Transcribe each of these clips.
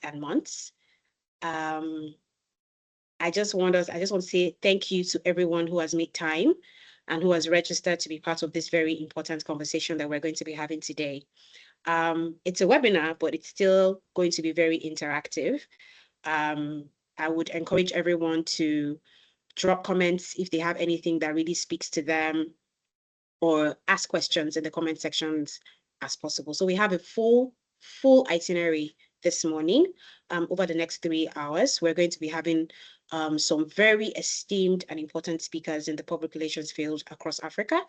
and months. I just want to say thank you to everyone who has made time and who has registered to be part of this very important conversation that we're going to be having today. It's a webinar, but it's still going to be very interactive. I would encourage everyone to drop comments if they have anything that really speaks to them, or ask questions in the comment sections as possible. So we have a full itinerary this morning. Over the next 3 hours, we're going to be having some very esteemed and important speakers in the public relations field across Africa.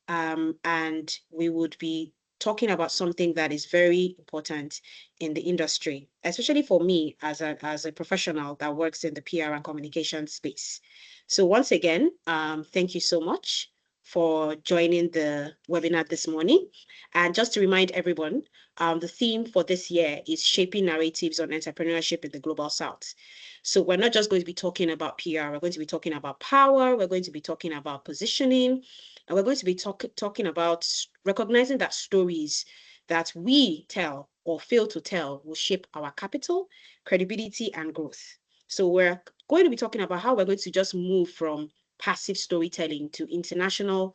And we would be talking about something that is very important in the industry, especially for me as a professional that works in the PR and communication space. So once again, thank you so much for joining the webinar this morning. And just to remind everyone, the theme for this year is shaping narratives on entrepreneurship in the Global South. So we're not just going to be talking about PR, we're going to be talking about power, we're going to be talking about positioning, and we're going to be talking about recognizing that stories that we tell or fail to tell will shape our capital, credibility, and growth. So we're going to be talking about how we're going to just move from passive storytelling to intentional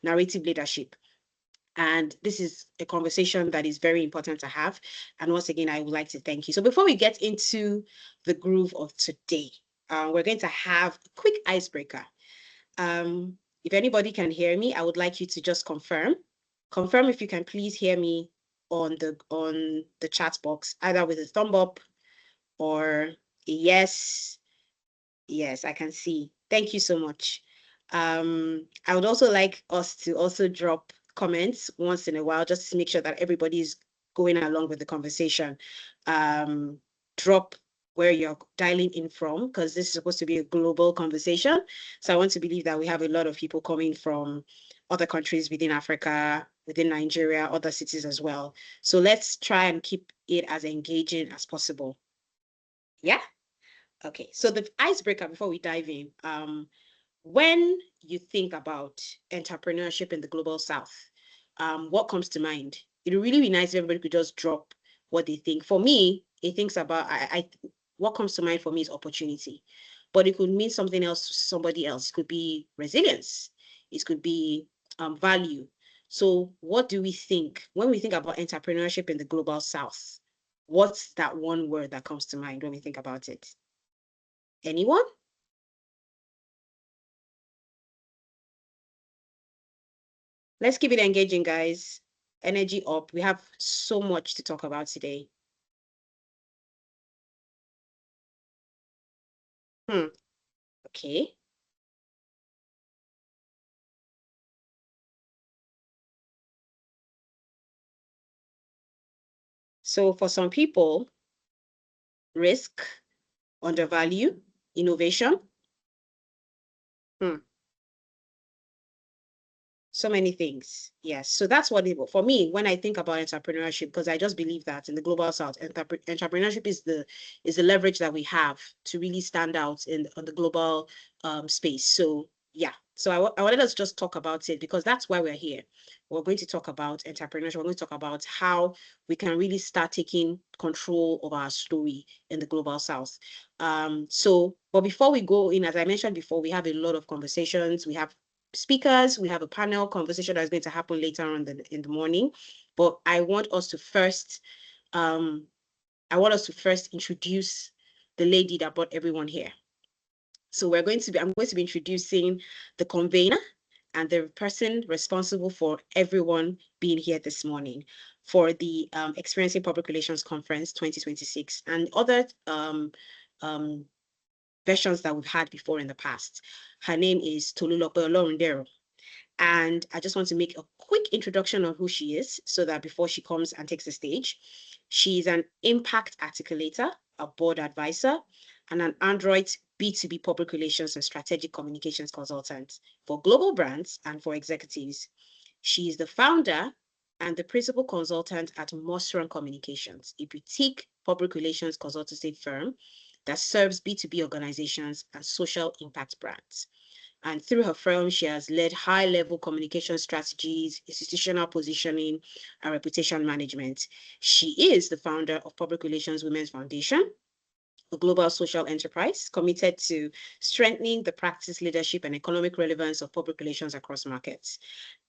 narrative leadership. And this is a conversation that is very important to have. And once again, I would like to thank you. So before we get into the groove of today, we're going to have a quick icebreaker. If anybody can hear me, I would like you to just confirm if you can please hear me on the chat box, either with a thumb up or a yes. Yes, I can see. Thank you so much. I would also like us to also drop comments once in a while, just to make sure that everybody is going along with the conversation. Drop where you're dialing in from, because this is supposed to be a global conversation. So I want to believe that we have a lot of people coming from other countries within Africa, within Nigeria, other cities as well. So let's try and keep it as engaging as possible. Yeah? Okay, so the icebreaker before we dive in, when you think about entrepreneurship in the Global South, what comes to mind? It would really be nice if everybody could just drop what they think. For me, it thinks about, what comes to mind for me is opportunity, but it could mean something else to somebody else. It could be resilience. It could be value. So what do we think when we think about entrepreneurship in the Global South? What's that one word that comes to mind when we think about it? Anyone? Let's keep it engaging, guys. Energy up. We have so much to talk about today. Okay. So for some people, risk, undervalue, innovation. So many things. Yes. So that's what it, for me, when I think about entrepreneurship, because I just believe that in the Global South, entrepreneurship is the leverage that we have to really stand out on the global space. So yeah. So I wanted us to just talk about it, because that's why we're here. We're going to talk about entrepreneurship. We're going to talk about how we can really start taking control of our story in the Global South. But before we go in, as I mentioned before, we have a lot of conversations. We have speakers, we have a panel conversation that's going to happen later on in the morning. But I want us to first introduce the lady that brought everyone here. So I'm going to be introducing the convener and the person responsible for everyone being here this morning for the Experiencing Public Relations Conference 2026 and other versions that we've had before in the past. Her name is Tolulope Olorundero. And I just want to make a quick introduction on who she is, so that before she comes and takes the stage, she's an impact articulator, a board advisor, and an Android B2B public relations and strategic communications consultant for global brands and for executives. She is the founder and the principal consultant at Mosran Communications, a boutique public relations consultancy firm that serves B2B organizations and social impact brands. And through her firm, she has led high-level communication strategies, institutional positioning, and reputation management. She is the founder of Public Relations Women's Foundation, a global social enterprise committed to strengthening the practice, leadership, and economic relevance of public relations across markets.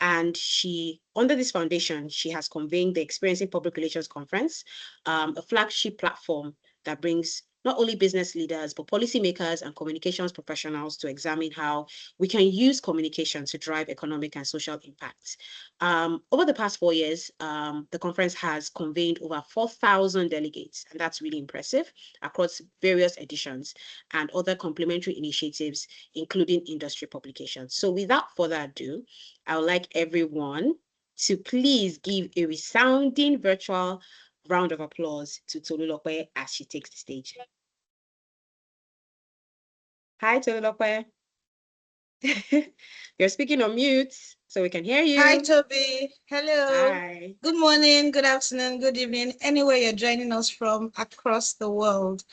And she, under this foundation, she has convened the Experiencing Public Relations Conference, a flagship platform that brings not only business leaders, but policymakers and communications professionals to examine how we can use communication to drive economic and social impact. Over the past 4 years, the conference has convened over 4,000 delegates, and that's really impressive, across various editions and other complementary initiatives, including industry publications. So without further ado, I would like everyone to please give a resounding virtual round of applause to Tolulope as she takes the stage. Hi, Tolulope. You're speaking on mute, so we can hear you. Hi, Toby. Hello. Hi. Good morning, good afternoon, good evening, anywhere you're joining us from across the world.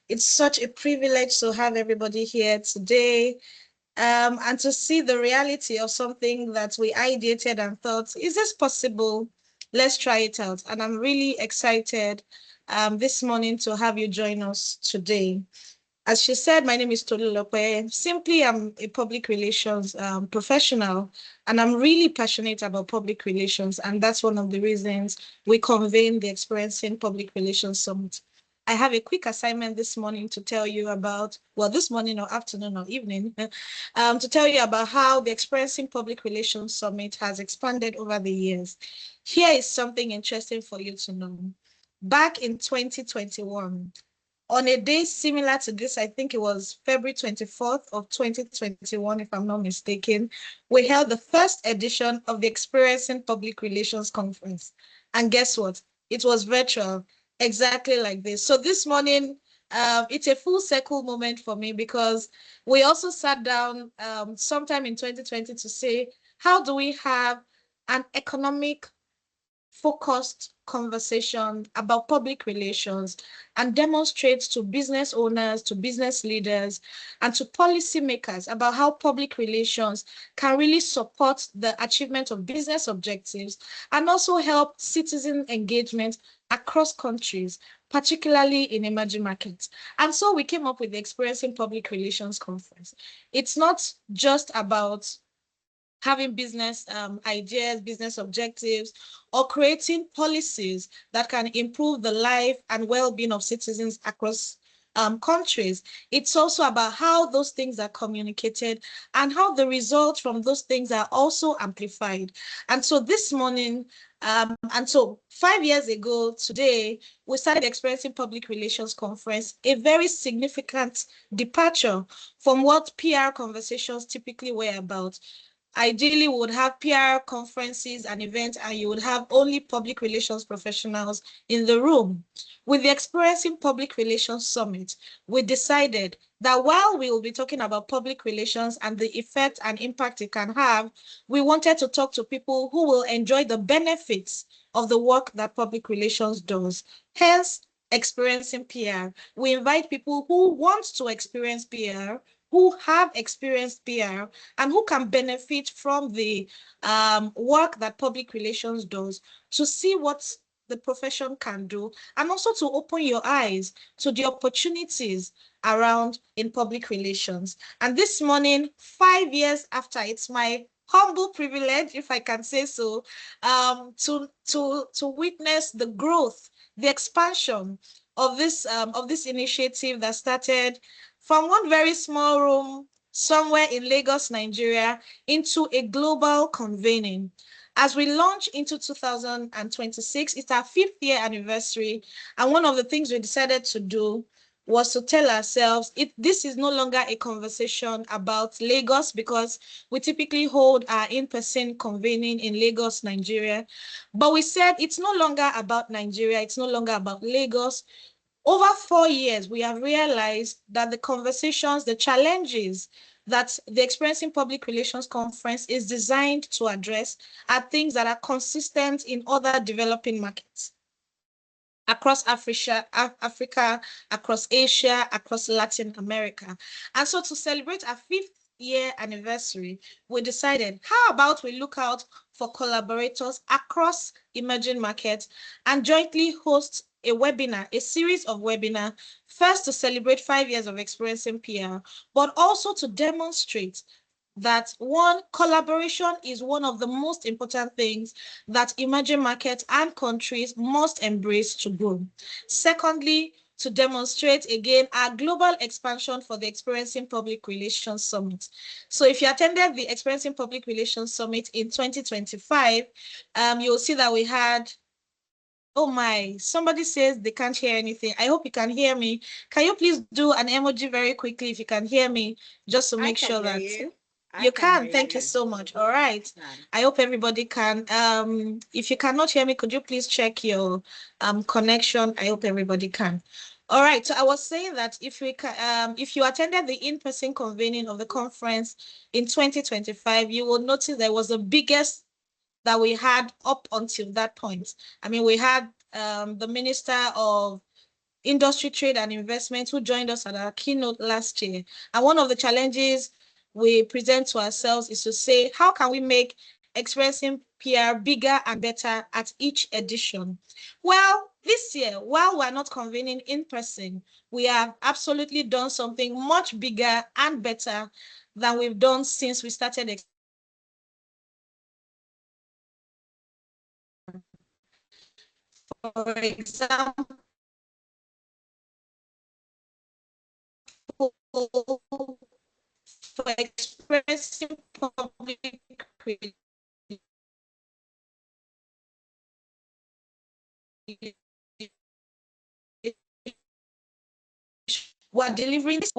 It's such a privilege to have everybody here today, and to see the reality of something that we ideated and thought, is this possible? Let's try it out. And I'm really excited this morning to have you join us today. As she said, my name is Tolulope. Simply, I'm a public relations professional, and I'm really passionate about public relations. And that's one of the reasons we convened the Experiencing Public Relations Summit. I have a quick assignment this morning to tell you about, well, this morning or afternoon or evening, to tell you about how the Experiencing Public Relations Summit has expanded over the years. Here is something interesting for you to know. Back in 2021, on a day similar to this, I think it was February 24th of 2021, if I'm not mistaken, we held the first edition of the Experiencing Public Relations Conference. And guess what? It was virtual, exactly like this. So this morning, it's a full circle moment for me, because we also sat down sometime in 2020 to say, how do we have an economic focused conversation about public relations and demonstrate to business owners, to business leaders, and to policymakers about how public relations can really support the achievement of business objectives and also help citizen engagement across countries, particularly in emerging markets. And so we came up with the Experiencing Public Relations Conference. It's not just about having business ideas, business objectives, or creating policies that can improve the life and well-being of citizens across countries. It's also about how those things are communicated and how the results from those things are also amplified. And so this morning, and so 5 years ago today, we started the Experiencing Public Relations Conference, a very significant departure from what PR conversations typically were about. Ideally, we would have PR conferences and events, and you would have only public relations professionals in the room. With the Experiencing Public Relations Summit, we decided that while we will be talking about public relations and the effect and impact it can have, we wanted to talk to people who will enjoy the benefits of the work that public relations does. Hence, Experiencing PR. We invite people who want to experience PR, who have experienced PR, and who can benefit from the work that public relations does, to see what the profession can do, and also to open your eyes to the opportunities around in public relations. And this morning, 5 years after, it's my humble privilege, if I can say so, to witness the growth, the expansion of this initiative that started from one very small room somewhere in Lagos, Nigeria, into a global convening. As we launch into 2026, it's our 5th year anniversary. And one of the things we decided to do was to tell ourselves, this is no longer a conversation about Lagos, because we typically hold our in-person convening in Lagos, Nigeria. But we said it's no longer about Nigeria, it's no longer about Lagos. Over 4 years, we have realized that the conversations, the challenges that the Experiencing Public Relations Conference is designed to address are things that are consistent in other developing markets across Africa, across Asia, across Latin America. And so to celebrate our 5th year anniversary, we decided, how about we look out for collaborators across emerging markets and jointly host a webinar, a series of webinars, first to celebrate 5 years of experience in PR, but also to demonstrate that one, collaboration is one of the most important things that emerging markets and countries must embrace to grow. Secondly, to demonstrate again our global expansion for the Experiencing Public Relations Summit. So if you attended the Experiencing Public Relations Summit in 2025, you'll see that we had, oh my, somebody says they can't hear anything. I hope you can hear me. Can you please do an emoji very quickly if you can hear me, just to I make can sure hear that you. I you can can. hear Thank you you. so much. All right. Done. I hope everybody can. If you cannot hear me, could you please check your connection? I hope everybody can. All right. So I was saying that if you attended the in-person convening of the conference in 2025, you will notice there was the biggest that we had up until that point. I mean, we had the Minister of Industry, Trade and Investment who joined us at our keynote last year. And one of the challenges we present to ourselves is to say, how can we make expressing PR bigger and better at each edition? Well, this year, while we're not convening in person, we have absolutely done something much bigger and better than we've done since we started. For example, for expressing public we're delivering this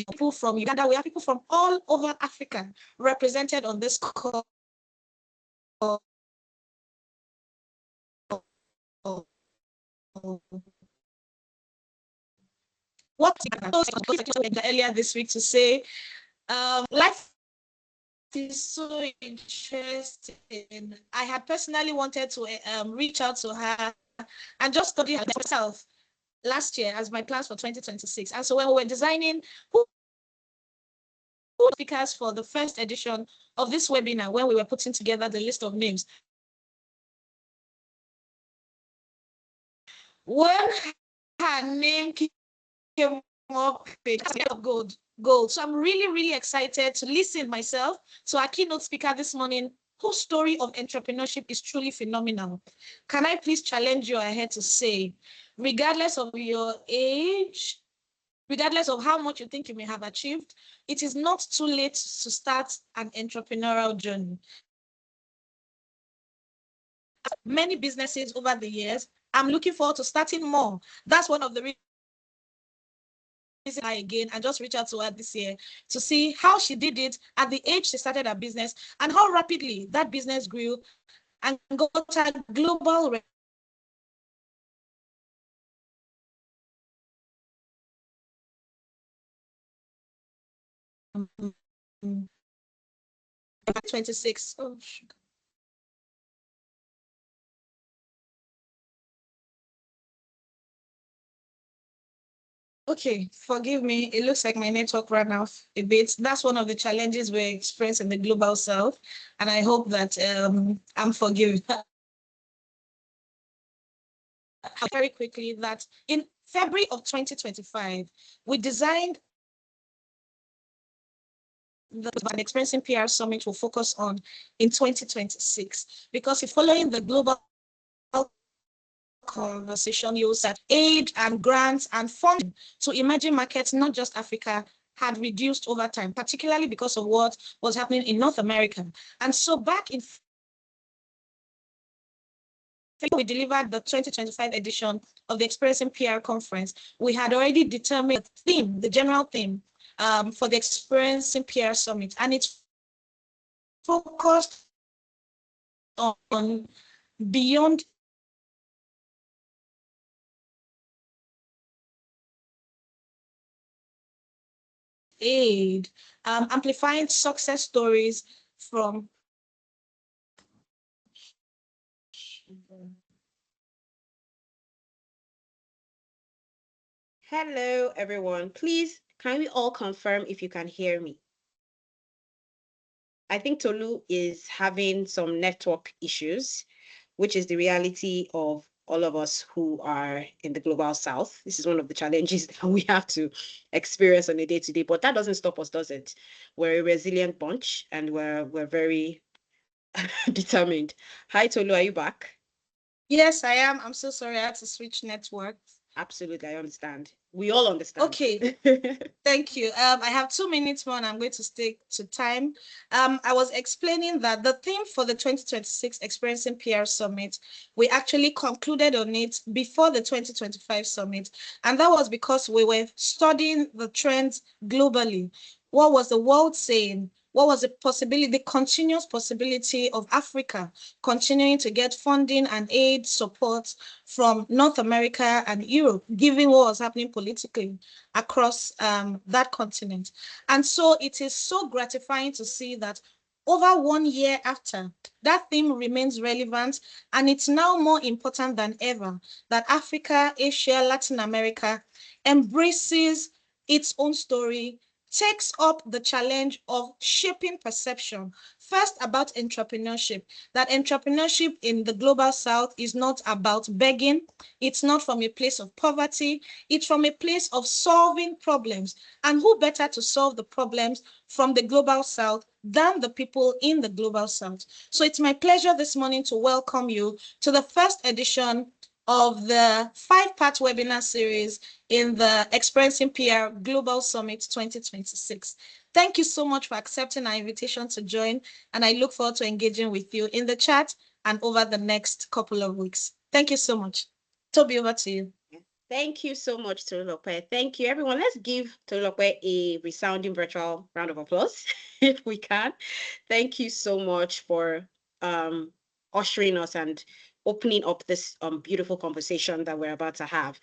people from Uganda. We have people from all over Africa represented on this call. What earlier this week to say, life is so interesting. I had personally wanted to reach out to her and just study her myself last year as my plans for 2026. And so when we were designing who speakers for the first edition of this webinar, when we were putting together the list of names, when her name came up, gold. So I'm really, really excited to listen myself to our keynote speaker this morning, whose story of entrepreneurship is truly phenomenal. Can I please challenge you ahead to say, regardless of your age, regardless of how much you think you may have achieved, it is not too late to start an entrepreneurial journey. Many businesses over the years, I'm looking forward to starting more. That's one of the reasons I again and just reach out to her this year to see how she did it at the age she started her business and how rapidly that business grew and got a global 26. Oh, okay, forgive me. It looks like my network ran off a bit. That's one of the challenges we experience in the global south, and I hope that I'm forgiven. Very quickly, that in February of 2025, we designed an experiencing PR summit will focus on in 2026, because if following the global conversation, you said aid and grants and funding to emerging markets, not just Africa, had reduced over time, particularly because of what was happening in North America. And so back in we delivered the 2025 edition of the Experiencing PR conference, we had already determined the theme, the general theme for the Experiencing PR summit, and it's focused on beyond aid, amplifying success stories from. Hello, everyone. Please, Can we all confirm if you can hear me? I think Tolu is having some network issues, which is the reality of all of us who are in the global south. This is one of the challenges that we have to experience on a day-to-day, but that doesn't stop us, does it? We're a resilient bunch and we're very determined. Hi, Tolu, are you back? Yes, I am. I'm so sorry. I had to switch networks. Absolutely, I understand. We all understand. Okay. Thank you. I have 2 minutes more and I'm going to stick to time. I was explaining that the theme for the 2026 Experiencing PR Summit, we actually concluded on it before the 2025 summit. And that was because we were studying the trends globally. What was the world saying? What was the possibility, the continuous possibility of Africa continuing to get funding and aid support from North America and Europe, given what was happening politically across that continent. And so it is so gratifying to see that over 1 year after, that theme remains relevant, and it's now more important than ever that Africa, Asia, Latin America embraces its own story, takes up the challenge of shaping perception, first about entrepreneurship, that entrepreneurship in the global south is not about begging, it's not from a place of poverty, it's from a place of solving problems. And who better to solve the problems from the global south than the people in the global south? So it's my pleasure this morning to welcome you to the first edition of the 5-part webinar series in the Experiencing PR Global Summit 2026. Thank you so much for accepting our invitation to join, and I look forward to engaging with you in the chat and over the next couple of weeks. Thank you so much. Toby, over to you. Thank you so much, Tolulope. Thank you, everyone. Let's give Tolulope a resounding virtual round of applause, if we can. Thank you so much for ushering us and opening up this beautiful conversation that we're about to have.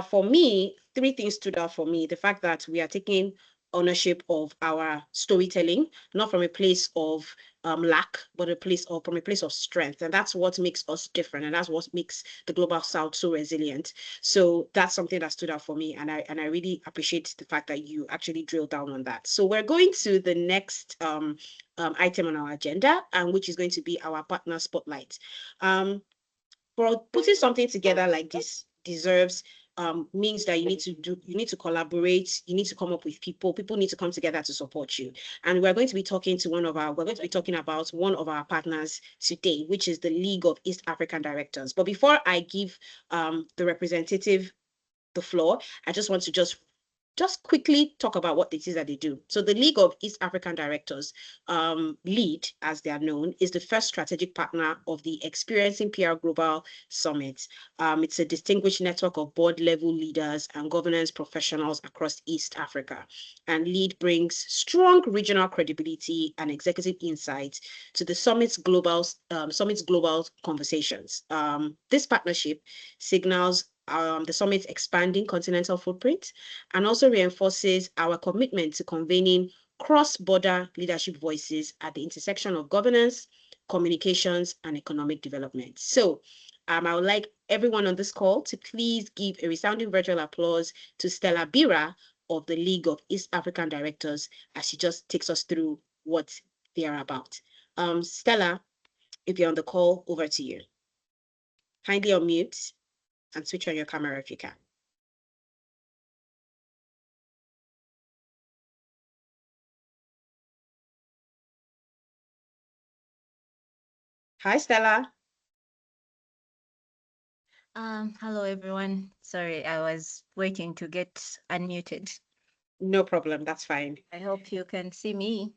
For me, 3 things stood out for me. The fact that we are taking ownership of our storytelling, not from a place of lack, but from a place of strength. And that's what makes us different. And that's what makes the Global South so resilient. So that's something that stood out for me. And I really appreciate the fact that you actually drilled down on that. So we're going to the next item on our agenda, which is going to be our partner spotlight. For putting something together like this deserves means that you need to collaborate, you need to come up with people need to come together to support you. And we're going to be talking about one of our partners today, which is the League of East African Directors. But before I give the representative the floor, I just want to just quickly talk about what it is that they do. So the League of East African Directors, LEAD, as they are known, is the first strategic partner of the Experiencing PR Global Summit. It's a distinguished network of board-level leaders and governance professionals across East Africa. And LEAD brings strong regional credibility and executive insight to the summit's global conversations. This partnership signals the summit's expanding continental footprint and also reinforces our commitment to convening cross-border leadership voices at the intersection of governance, communications, and economic development. So I would like everyone on this call to please give a resounding virtual applause to Stella Bira of the League of East African Directors as she just takes us through what they are about. Stella, if you're on the call, over to you. Kindly unmute and switch on your camera if you can. Hi, Stella. Hello, everyone. Sorry, I was waiting to get unmuted. No problem. That's fine. I hope you can see me.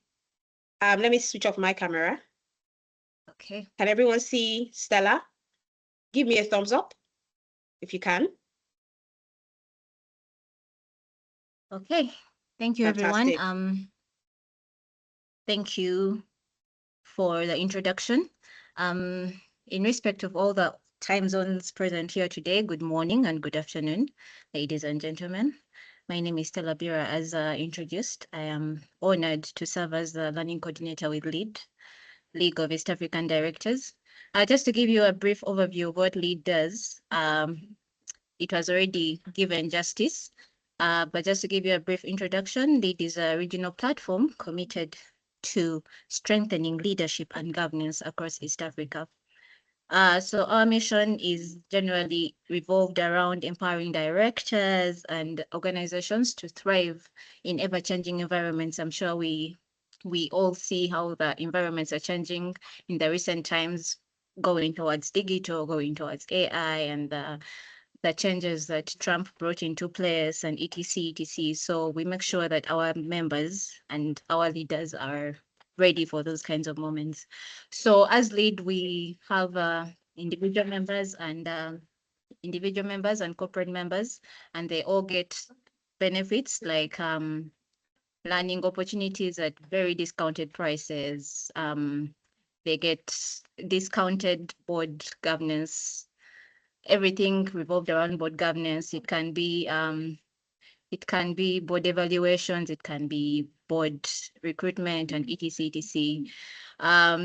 Let me switch off my camera. Okay. Can everyone see Stella? Give me a thumbs up if you can. Okay. Thank you, Fantastic. everyone. Thank you for the introduction. In respect of all the time zones present here today, good morning and good afternoon, ladies and gentlemen. My name is Stella Bira, as introduced. I am honored to serve as the learning coordinator with LEAD, League of East African Directors. Just to give you a brief overview of what LEAD does, it was already given justice. But just to give you a brief introduction, LEAD is a regional platform committed to strengthening leadership and governance across East Africa. So our mission is generally revolved around empowering directors and organizations to thrive in ever-changing environments. I'm sure we all see how the environments are changing in the recent times, going towards digital, going towards AI, and the changes that Trump brought into place, and etc. So we make sure that our members and our leaders are ready for those kinds of moments. So as LEAD, we have individual members and corporate members, and they all get benefits like learning opportunities at very discounted prices. They get discounted board governance. Everything revolved around board governance. It can be board evaluations, it can be board recruitment, and etc.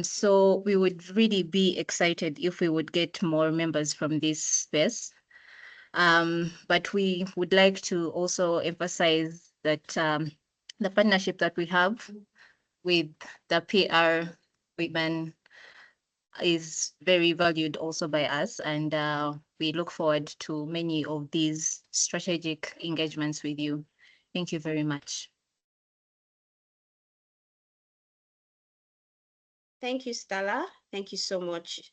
So we would really be excited if we would get more members from this space. But we would like to also emphasize that the partnership that we have with the PR women is very valued also by us, and we look forward to many of these strategic engagements with you. Thank you very much. Thank you, Stella. Thank you so much.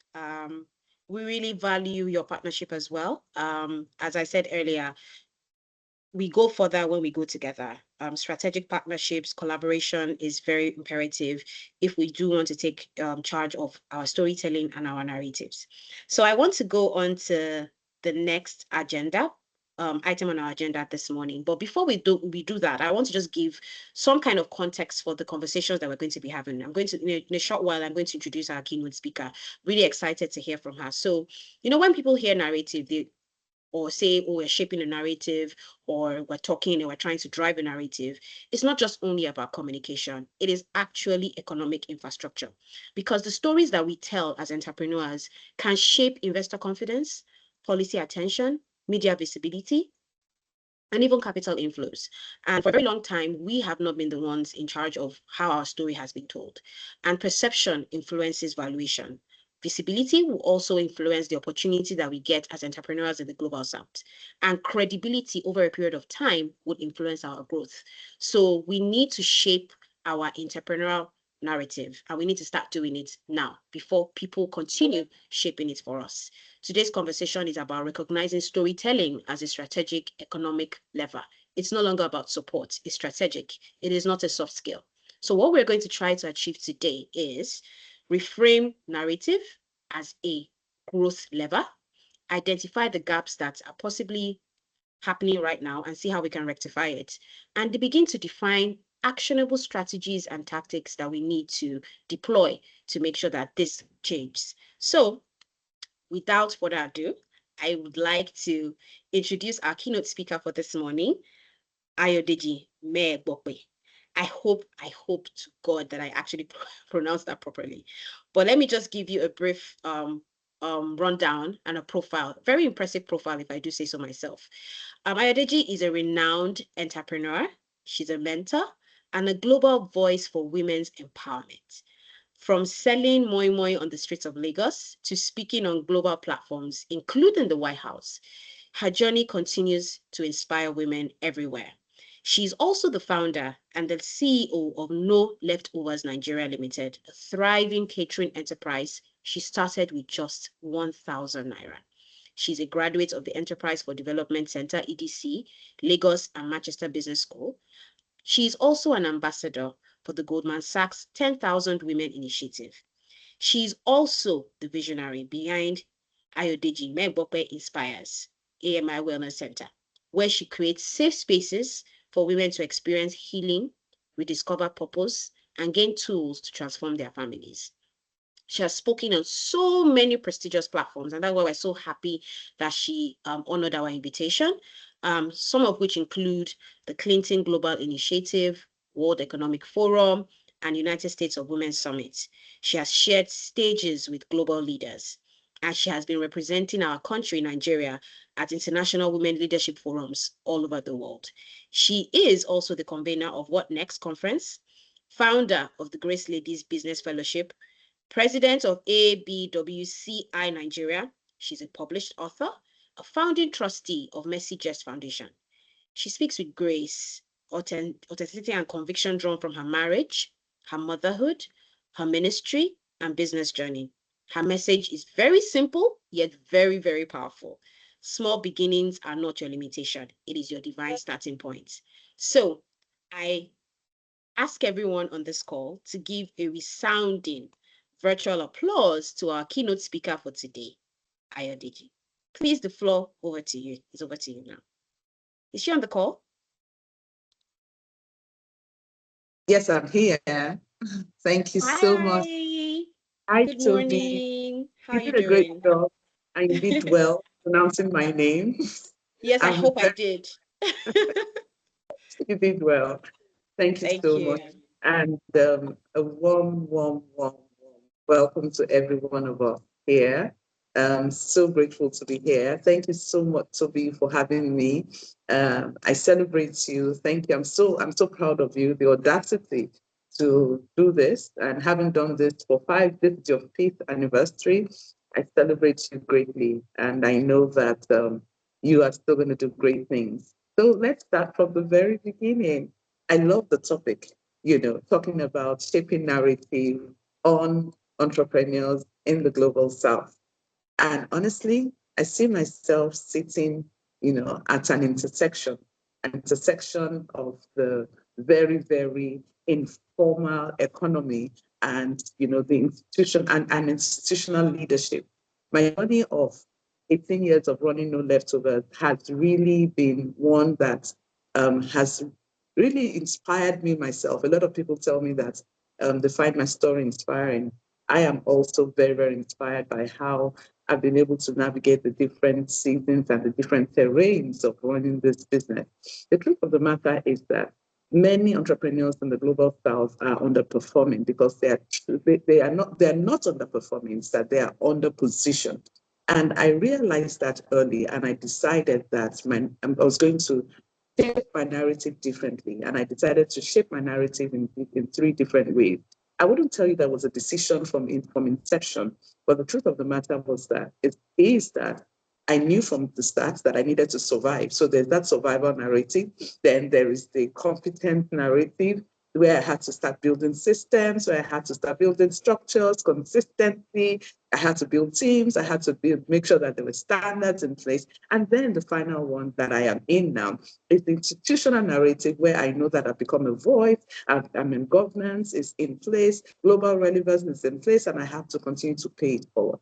We really value your partnership as well. As I said earlier, we go further when we go together. Strategic partnerships, collaboration is very imperative if we do want to take charge of our storytelling and our narratives. So I want to go on to the next agenda, item on our agenda this morning. But before we do that, I want to just give some kind of context for the conversations that we're going to be having. I'm going to, in a short while, I'm going to introduce our keynote speaker. Really excited to hear from her. So, when people hear narrative, or say, oh, we're shaping a narrative, or we're talking and we're trying to drive a narrative, it's not just only about communication. It is actually economic infrastructure, because the stories that we tell as entrepreneurs can shape investor confidence, policy attention, media visibility, and even capital inflows. And for a very long time, we have not been the ones in charge of how our story has been told. And perception influences valuation. Visibility will also influence the opportunity that we get as entrepreneurs in the global south. And credibility over a period of time would influence our growth. So we need to shape our entrepreneurial narrative, and we need to start doing it now before people continue shaping it for us. Today's conversation is about recognizing storytelling as a strategic economic lever. It's no longer about support, it's strategic. It is not a soft skill. So what we're going to try to achieve today is reframe narrative as a growth lever, identify the gaps that are possibly happening right now and see how we can rectify it, and begin to define actionable strategies and tactics that we need to deploy to make sure that this changes. So without further ado, I would like to introduce our keynote speaker for this morning, Ayodeji Megbope. I hope to God that I actually pronounced that properly. But let me just give you a brief rundown and a profile, very impressive profile, if I do say so myself. Ayodeji is a renowned entrepreneur. She's a mentor and a global voice for women's empowerment. From selling moi moi on the streets of Lagos to speaking on global platforms, including the White House, her journey continues to inspire women everywhere. She's also the founder and the CEO of No Leftovers Nigeria Limited, a thriving catering enterprise she started with just 1,000 naira. She's a graduate of the Enterprise for Development Center, EDC, Lagos and Manchester Business School. She's also an ambassador for the Goldman Sachs 10,000 Women Initiative. She's also the visionary behind Ayodeji Megbope Inspires, AMI Wellness Center, where she creates safe spaces for women to experience healing, rediscover purpose, and gain tools to transform their families. She has spoken on so many prestigious platforms, and that's why we're so happy that she honored our invitation, some of which include the Clinton Global Initiative, World Economic Forum, and United States of Women Summit. She has shared stages with global leaders. and she has been representing our country, Nigeria, at international women leadership forums all over the world. She is also the convener of What Next conference, founder of the Grace Ladies Business Fellowship, president of ABWCI Nigeria. She's a published author, a founding trustee of Mercy Jest Foundation. She speaks with grace, authenticity, and conviction drawn from her marriage, her motherhood, her ministry, and business journey. Her message is very simple, yet very, very powerful. Small beginnings are not your limitation. It is your divine starting point. So I ask everyone on this call to give a resounding virtual applause to our keynote speaker for today, Ayodeji. Please, the floor over to you. It's over to you now. Is she on the call? Yes, I'm here. Thank you so much. Hi, Good morning. How are you did a great doing? job, and you did well pronouncing my name. Yes, I hope I did. You did well. Thank you so much. And a warm welcome to every one of us here. So grateful to be here. Thank you so much, Toby, for having me. I celebrate you. Thank you. I'm so proud of you. The audacity to do this, and having done this for this is your 5th anniversary. I celebrate you greatly, and I know that you are still going to do great things. So let's start from the very beginning. I love the topic, talking about shaping narrative on entrepreneurs in the global South. And honestly, I see myself sitting, at an intersection of the very, very informal economy and, the institution and institutional leadership. My journey of 18 years of running No Leftovers has really been one that has really inspired me myself. A lot of people tell me that they find my story inspiring. I am also very, very inspired by how I've been able to navigate the different seasons and the different terrains of running this business. The truth of the matter is that many entrepreneurs in the global South are underperforming because they are not underperforming, it's that they are underpositioned. And I realized that early, and I decided that I was going to shape my narrative differently. And I decided to shape my narrative in 3 different ways. I wouldn't tell you that was a decision from inception, but the truth of the matter was that I knew from the start that I needed to survive. So there's that survival narrative. Then there is the competent narrative, where I had to start building systems, where I had to start building structures consistently. I had to build teams. I had to make sure that there were standards in place. And then the final one that I am in now is the institutional narrative, where I know that I've become a voice. I'm in governance, is in place, global relevance is in place, and I have to continue to pay it forward.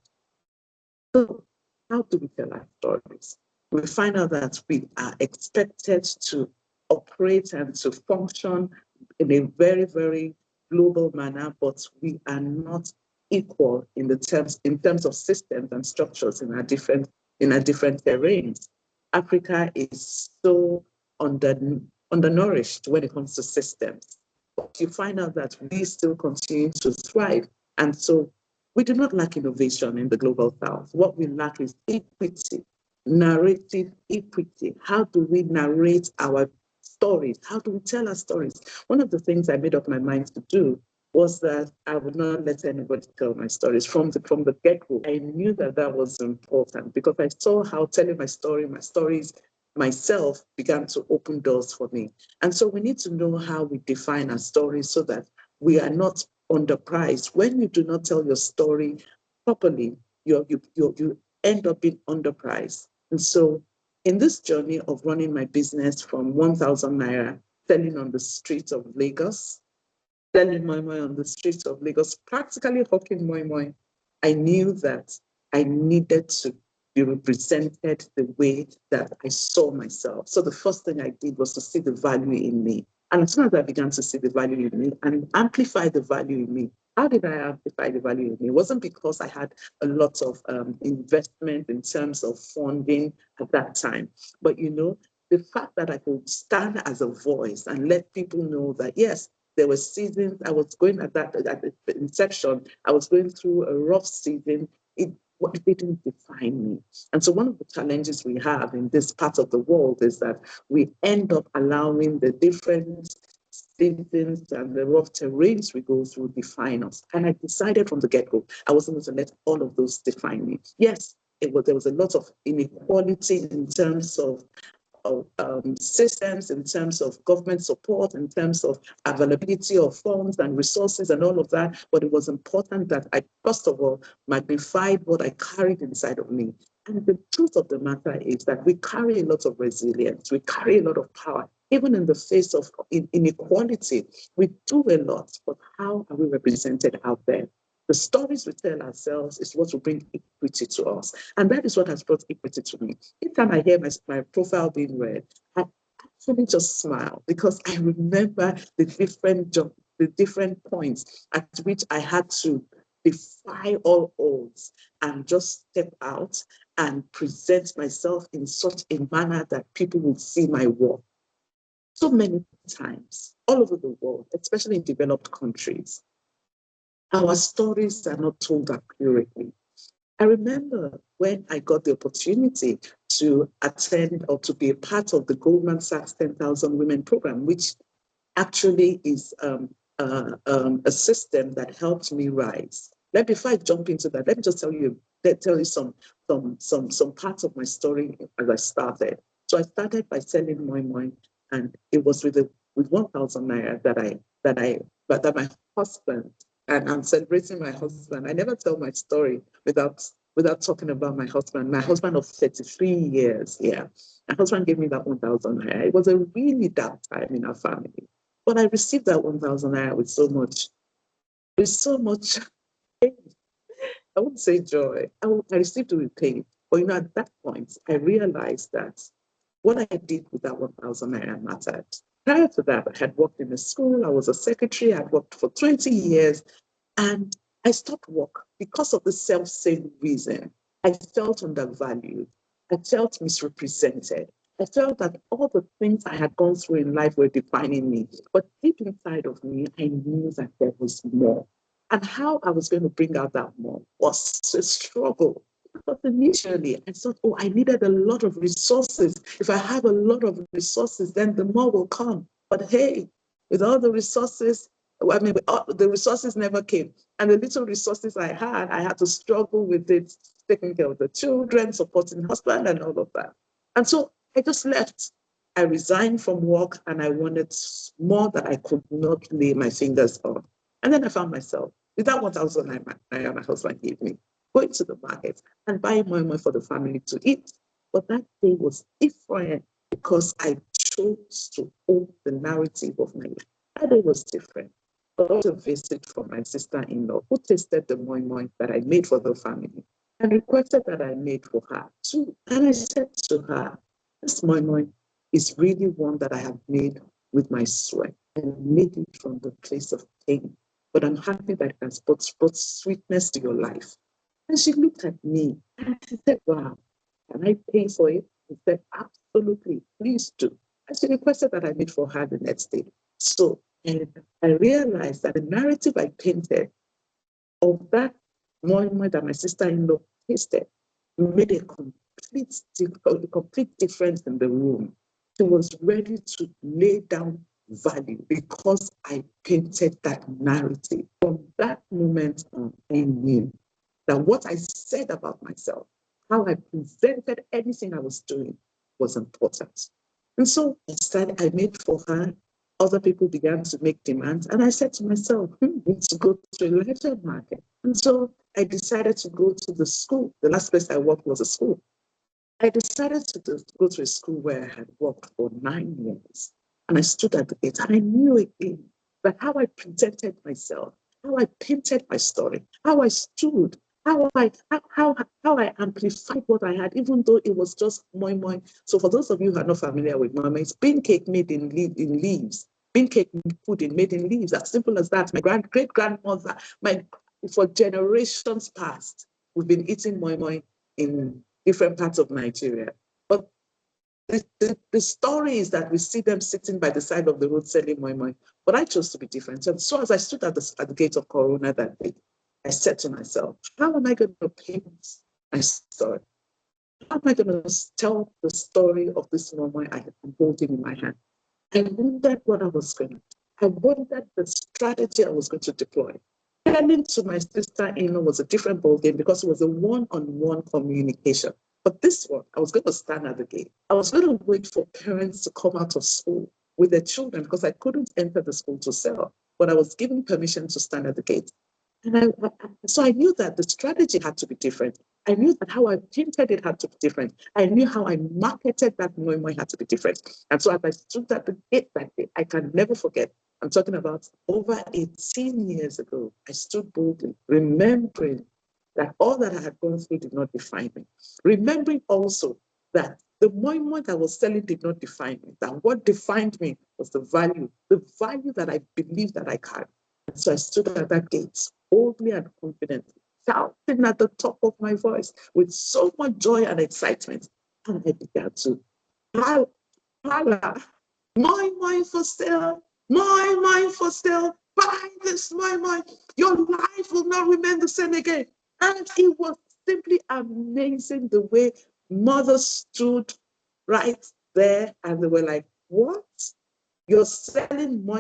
So how do we tell our stories? We find out that we are expected to operate and to function in a very, very global manner, but we are not equal in terms of systems and structures in our different terrains. Africa is so undernourished when it comes to systems. But you find out that we still continue to thrive. And so we do not lack innovation in the global South. What we lack is equity, narrative equity. How do we narrate our stories? How do we tell our stories? One of the things I made up my mind to do was that I would not let anybody tell my stories from the get-go. I knew that was important because I saw how telling my stories myself began to open doors for me. And so we need to know how we define our stories so that we are not underpriced. When you do not tell your story properly, you end up being underpriced. And so in this journey of running my business from 1,000 naira, selling on the streets of Lagos, selling moi moi on the streets of Lagos, practically hawking moi moi, I knew that I needed to be represented the way that I saw myself. So the first thing I did was to see the value in me. And as soon as I began to see the value in me and amplify the value in me, how did I amplify the value in me? It wasn't because I had a lot of investment in terms of funding at that time. But, the fact that I could stand as a voice and let people know that, yes, there were seasons I was going at the inception, I was going through a rough season. It what didn't define me. And so one of the challenges we have in this part of the world is that we end up allowing the different seasons and the rough terrains we go through define us. And I decided from the get-go, I wasn't going to let all of those define me. Yes, there was a lot of inequality in terms of systems, in terms of government support, in terms of availability of funds and resources and all of that. But it was important that I, first of all, magnified what I carried inside of me. And the truth of the matter is that we carry a lot of resilience. We carry a lot of power. Even in the face of inequality, we do a lot, but how are we represented out there? The stories we tell ourselves is what will bring equity to us. And that is what has brought equity to me. Each time I hear my profile being read, I actually just smile because I remember the different points at which I had to defy all odds and just step out and present myself in such a manner that people would see my work. So many times, all over the world, especially in developed countries, our stories are not told accurately. I remember when I got the opportunity to attend or to be a part of the Goldman Sachs 10,000 Women program, which actually is a system that helped me rise. Before I jump into that, let me just tell you some parts of my story as I started. So I started by selling moi moi, and it was with 1,000 naira that my husband. And I'm celebrating my husband. I never tell my story without talking about my husband. My husband of 33 years, yeah. My husband gave me that 1,000 naira. It was a really dark time in our family. But I received that 1,000 naira with so much pain. I wouldn't say joy. I received it with pain. But at that point, I realized that what I did with that 1,000 naira mattered. Prior to that, I had worked in a school. I was a secretary. I had worked for 20 years. And I stopped work because of the self-same reason. I felt undervalued. I felt misrepresented. I felt that all the things I had gone through in life were defining me. But deep inside of me, I knew that there was more. And how I was going to bring out that more was a struggle. But initially, I thought, I needed a lot of resources. If I have a lot of resources, then the more will come. But hey, with all the resources, the resources never came. And the little resources I had to struggle with it, taking care of the children, supporting the husband, and all of that. And so I just left. I resigned from work, and I wanted more that I could not lay my fingers on. And then I found myself, with that 1,000 naira my husband gave me, going to the market and buying more and more for the family to eat. But that day was different because I chose to own the narrative of my life. That day was different. I got a visit from my sister-in-law who tasted the moi moi that I made for the family and requested that I made for her too. And I said to her, this moi moi is really one that I have made with my sweat and made it from the place of pain. But I'm happy that it has brought sweetness to your life. And she looked at me and she said, wow, can I pay for it? I said, absolutely, please do. And she requested that I made for her the next day. So I realized that the narrative I painted of that moi moi that my sister-in-law tasted made a complete difference in the room. She was ready to lay down value because I painted that narrative. From that moment on, I knew that what I said about myself, how I presented anything I was doing was important. And so I made for her. Other people began to make demands. And I said to myself, I need to go to a leisure market. And so I decided to go to the school. The last place I worked was a school. I decided to go to a school where I had worked for 9 years. And I stood at the gate and I knew again that how I presented myself, how I painted my story, how I stood, how I amplified what I had, even though it was just moi moi. So for those of you who are not familiar with moi moi, it's bean cake made in leaves, bean cake pudding made in leaves, as simple as that. My great-grandmother, for generations past, we've been eating moi moi in different parts of Nigeria. But the story is that we see them sitting by the side of the road selling moi moi. But I chose to be different. And so as I stood at the gate of Corona that day, I said to myself, how am I going to pay my story. How am I going to tell the story of this woman I am holding in my hand? I wondered what I was going to do. I wondered the strategy I was going to deploy. Telling to my sister-in-law was a different ballgame because it was a one-on-one communication. But this one, I was going to stand at the gate. I was going to wait for parents to come out of school with their children because I couldn't enter the school to sell, but I was given permission to stand at the gate. And so I knew that the strategy had to be different. I knew that how I painted it had to be different. I knew how I marketed that moi had to be different. And so as I stood at the gate that day, I can never forget. I'm talking about over 18 years ago. I stood boldly, remembering that all that I had gone through did not define me. Remembering also that the moi that I was selling did not define me. That what defined me was the value that I believed that I carried. And so I stood at that gate, boldly and confidently, shouting at the top of my voice with so much joy and excitement. And I began to holla, moi for sale, moi for sale, buy this moi. Your life will not remain the same again. And it was simply amazing the way mothers stood right there and they were like, what? You're selling moi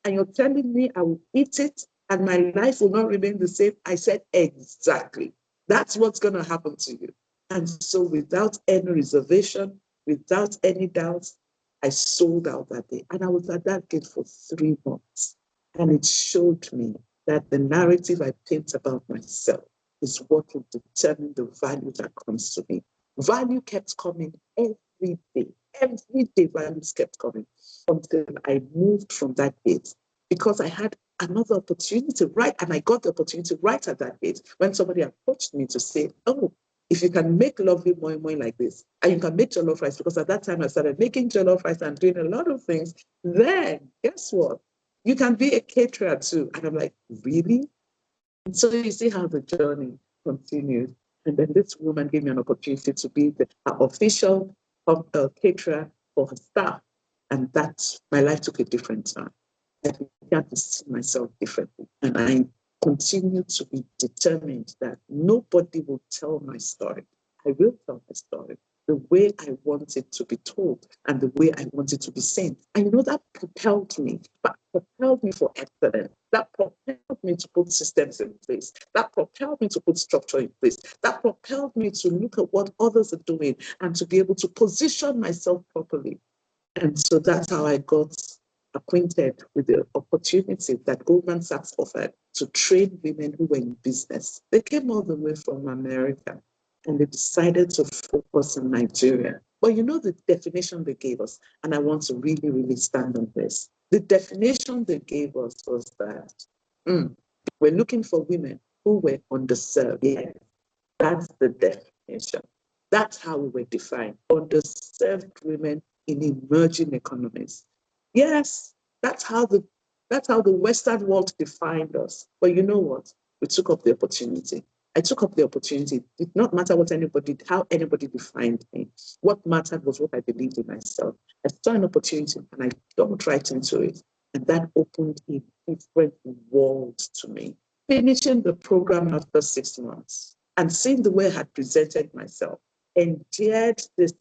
and you're telling me I will eat it and my life will not remain the same? I said, exactly. That's what's going to happen to you. And so without any reservation, without any doubts, I sold out that day. And I was at that gate for 3 months. And it showed me that the narrative I paint about myself is what will determine the value that comes to me. Value kept coming every day. Every day values kept coming until I moved from that gate because I had another opportunity, right? And I got the opportunity right at that gate when somebody approached me to say, oh, if you can make lovely moi like this, and you can make jollof rice, because at that time I started making jollof rice and doing a lot of things, then guess what? You can be a caterer too. And I'm like, really? And so you see how the journey continued. And then this woman gave me an opportunity to be the official caterer for her staff. And that's, my life took a different turn. I began to see myself differently. And I continue to be determined that nobody will tell my story. I will tell my story the way I want it to be told and the way I want it to be seen. And you know, that propelled me for excellence. That propelled me to put systems in place. That propelled me to put structure in place. That propelled me to look at what others are doing and to be able to position myself properly. And so that's how I got acquainted with the opportunity that Goldman Sachs offered to train women who were in business. They came all the way from America and they decided to focus on Nigeria. But you know the definition they gave us, and I want to really, really stand on this. The definition they gave us was that we're looking for women who were underserved. Yes, that's the definition. That's how we were defined, underserved women in emerging economies. Yes, that's how the Western world defined us. But you know what? We took up the opportunity. I took up the opportunity. It did not matter how anybody defined me. What mattered was what I believed in myself. I saw an opportunity and I jumped right into it. And that opened a different world to me. Finishing the program after 6 months and seeing the way I had presented myself, endeared this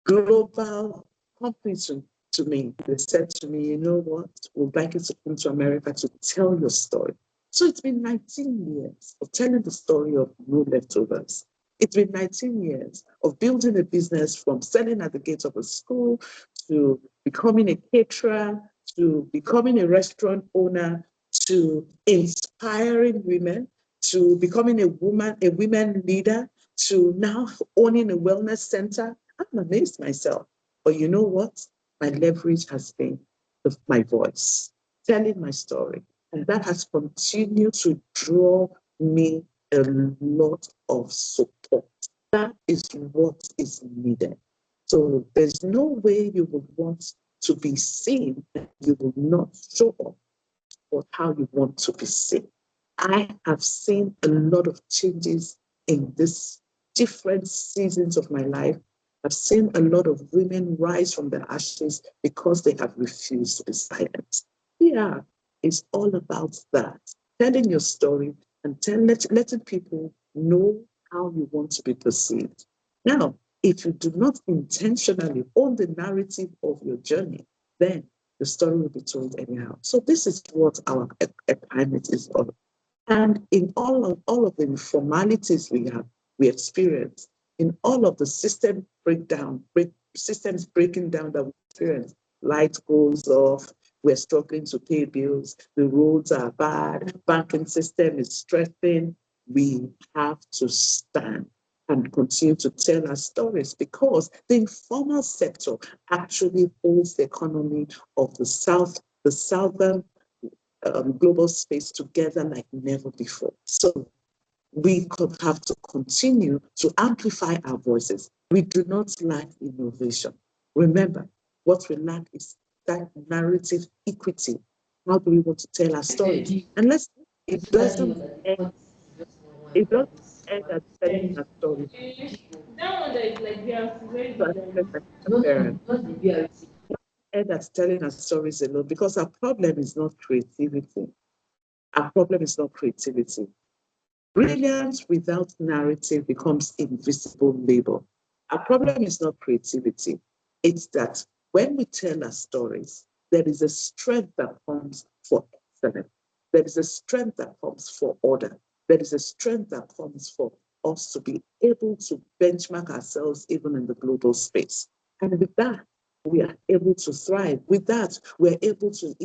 global company to me. They said to me, you know what, we'd like you to come to America to tell your story. So it's been 19 years of telling the story of no leftovers. It's been 19 years of building a business from selling at the gates of a school to becoming a caterer, to becoming a restaurant owner, to inspiring women, to becoming a women leader, to now owning a wellness center. I'm amazed myself. But you know what? My leverage has been my voice, telling my story. And that has continued to draw me a lot of support. That is what is needed. So there's no way you would want to be seen that you will not show up for how you want to be seen. I have seen a lot of changes in this different seasons of my life. I've seen a lot of women rise from their ashes because they have refused to be silent. Yeah, it's all about that. Telling your story and letting people know how you want to be perceived. Now, if you do not intentionally own the narrative of your journey, then the story will be told anyhow. So this is what our climate is all. And in all of the informalities we experience, in all of the systems breaking down that we experience, light goes off, we're struggling to pay bills, the roads are bad, banking system is stressing. We have to stand and continue to tell our stories, because the informal sector actually holds the economy of the southern global space together like never before. So we could have to continue to amplify our voices. We do not lack innovation. Remember, what we lack is that narrative equity. How do we want to tell our stories? Unless it doesn't end, it doesn't end at telling our stories. End at telling our stories alone, because our problem is not creativity. Our problem is not creativity. Brilliance without narrative becomes invisible labor. Our problem is not creativity. It's that when we tell our stories, there is a strength that comes for excellence. There is a strength that comes for order. There is a strength that comes for us to be able to benchmark ourselves even in the global space. And with that, we are able to thrive. With that, we're able to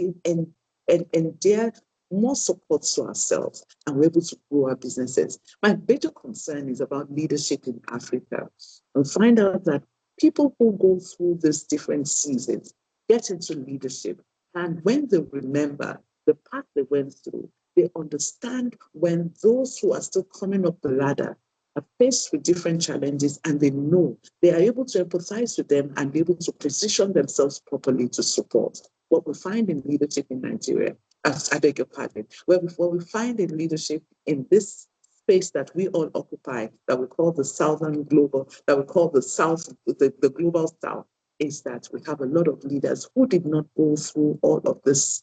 endure more support to ourselves, and we're able to grow our businesses. My major concern is about leadership in Africa, and find out that people who go through these different seasons get into leadership, and when they remember the path they went through, they understand when those who are still coming up the ladder are faced with different challenges, and they know they are able to empathize with them and be able to position themselves properly to support. What we find in leadership in Nigeria, I beg your pardon, what we find in leadership in this space that we all occupy, that we call the Southern Global, that we call the South, the Global South, is that we have a lot of leaders who did not go through all of this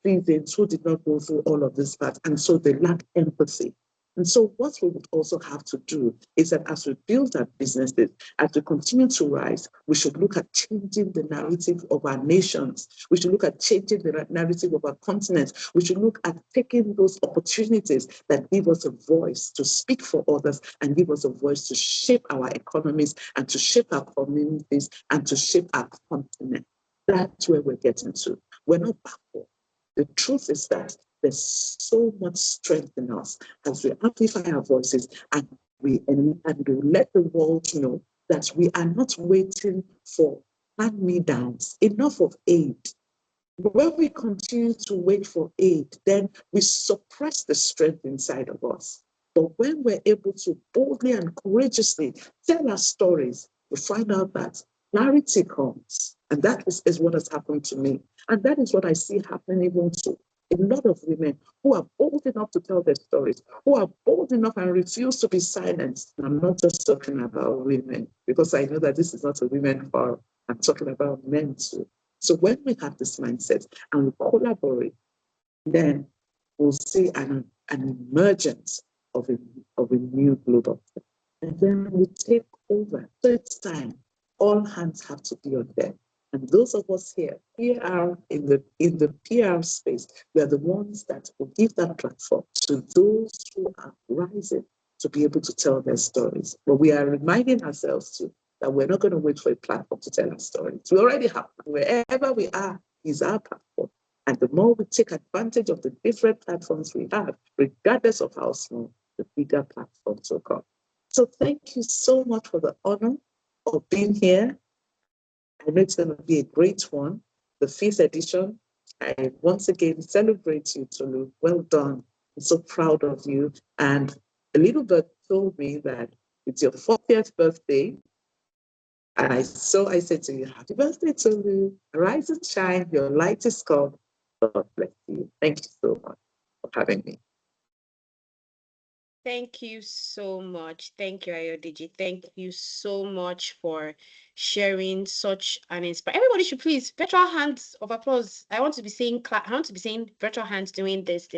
seasons, who did not go through all of this path, and so they lack empathy. And so what we would also have to do is that as we build our businesses, as we continue to rise, we should look at changing the narrative of our nations. We should look at changing the narrative of our continent. We should look at taking those opportunities that give us a voice to speak for others and give us a voice to shape our economies and to shape our communities and to shape our continent. That's where we're getting to. We're not backward. The truth is that there's so much strength in us as we amplify our voices and we let the world know that we are not waiting for hand-me-downs. Enough of aid. When we continue to wait for aid, then we suppress the strength inside of us. But when we're able to boldly and courageously tell our stories, we find out that clarity comes. And that is what has happened to me. And that is what I see happening even to a lot of women who are bold enough to tell their stories, who are bold enough and refuse to be silenced. And I'm not just talking about women, because I know that this is not a women forum. I'm talking about men too. So when we have this mindset and we collaborate, then we'll see an emergence of a new global. And then we take over. So it's time. All hands have to be on deck. And those of us here, PR in the PR space, we are the ones that will give that platform to those who are rising to be able to tell their stories. But we are reminding ourselves too that we're not going to wait for a platform to tell our stories. We already have, wherever we are is our platform. And the more we take advantage of the different platforms we have, regardless of how small, the bigger platforms will come. So thank you so much for the honor of being here. I know it's going to be a great one, the 5th edition. I once again celebrate you, Tolu. Well done. I'm so proud of you. And a little bit told me that it's your 40th birthday. And I said to you, happy birthday, Tolu. Rise and shine. Your light is come. God bless you. Thank you so much for having me. Thank you so much. Thank you, Ayodeji. Thank you so much for sharing such an inspiring. Everybody should please virtual hands of applause. I want to be saying virtual hands doing this.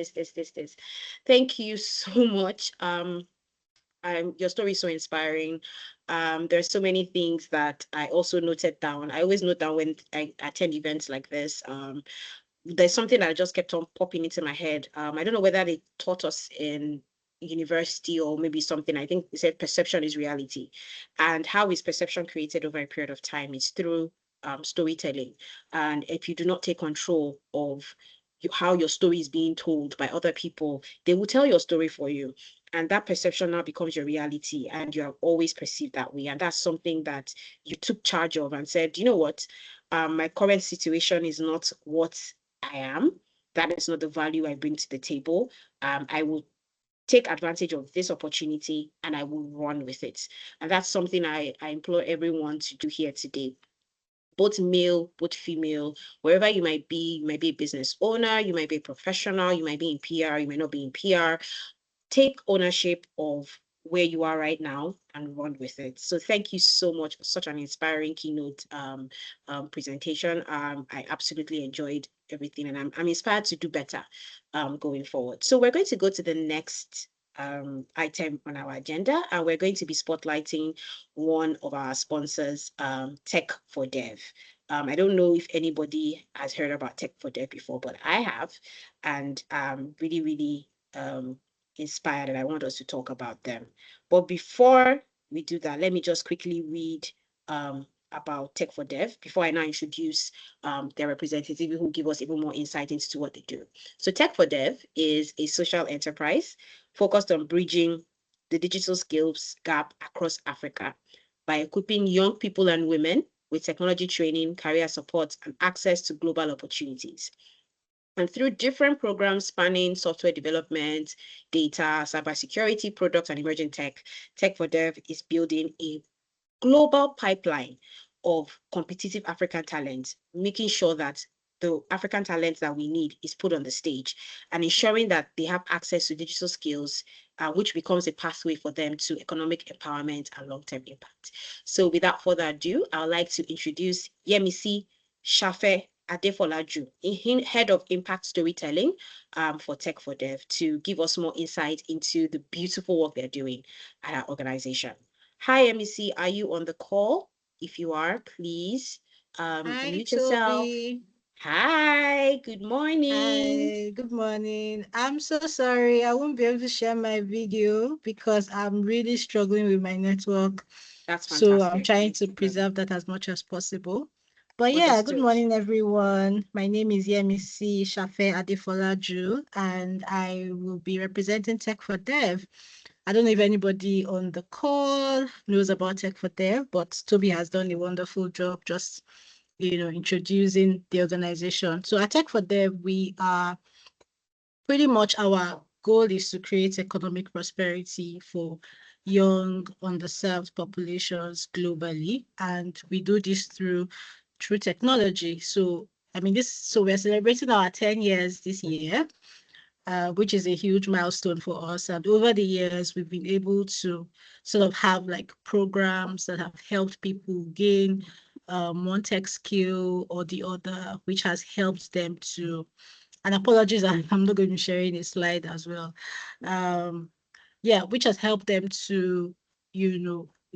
Thank you so much. Your story is so inspiring. There's so many things that I also noted down. I always note down when I attend events like this. There's something that just kept on popping into my head. I don't know whether they taught us in university or maybe something. I think they said perception is reality. And how is perception created over a period of time? It's through storytelling. And if you do not take control of how your story is being told by other people, they will tell your story for you. And that perception now becomes your reality, and you are always perceived that way. And that's something that you took charge of and said, you know what? My current situation is not what I am. That is not the value I bring to the table. I will take advantage of this opportunity and I will run with it. And that's something I implore everyone to do here today. Both male, both female, wherever you might be a business owner, you might be a professional, you might be in PR, you may not be in PR, take ownership of where you are right now and run with it. So thank you so much for such an inspiring keynote presentation. I absolutely enjoyed everything, and I'm inspired to do better going forward. So we're going to go to the next item on our agenda, and we're going to be spotlighting one of our sponsors, Tech for Dev. I don't know if anybody has heard about Tech for Dev before, but I have, and really, really inspired, and I want us to talk about them. But before we do that, let me just quickly read about Tech for Dev before I now introduce their representative who give us even more insight into what they do. So Tech for Dev is a social enterprise focused on bridging the digital skills gap across Africa by equipping young people and women with technology training, career support, and access to global opportunities. And through different programs spanning software development, data, cybersecurity, products, and emerging tech, Tech for Dev is building a global pipeline of competitive African talent, making sure that the African talent that we need is put on the stage and ensuring that they have access to digital skills, which becomes a pathway for them to economic empowerment and long-term impact. So without further ado, I would like to introduce Yemisi Shafe Adefolaju, Head of Impact Storytelling for Tech for Dev, to give us more insight into the beautiful work they're doing at our organization. Hi, MEC, are you on the call? If you are, please unmute yourself. Toby. Hi, good morning. Hi, good morning. I'm so sorry. I won't be able to share my video because I'm really struggling with my network. That's So fantastic. I'm trying to preserve that as much as possible. But yeah, Understood. good morning, everyone. My name is Yemisi Shafe Adefolaju, and I will be representing Tech for Dev. I don't know if anybody on the call knows about Tech for Dev, but Toby has done a wonderful job just, introducing the organization. So at Tech for Dev, we are pretty much, our goal is to create economic prosperity for young, underserved populations globally. And we do this through technology. So, we're celebrating our 10 years this year, which is a huge milestone for us. And over the years, we've been able to sort of have like programs that have helped people gain one tech skill or the other, which has helped them to, and apologies, I'm not going to be sharing a slide as well. Which has helped them to,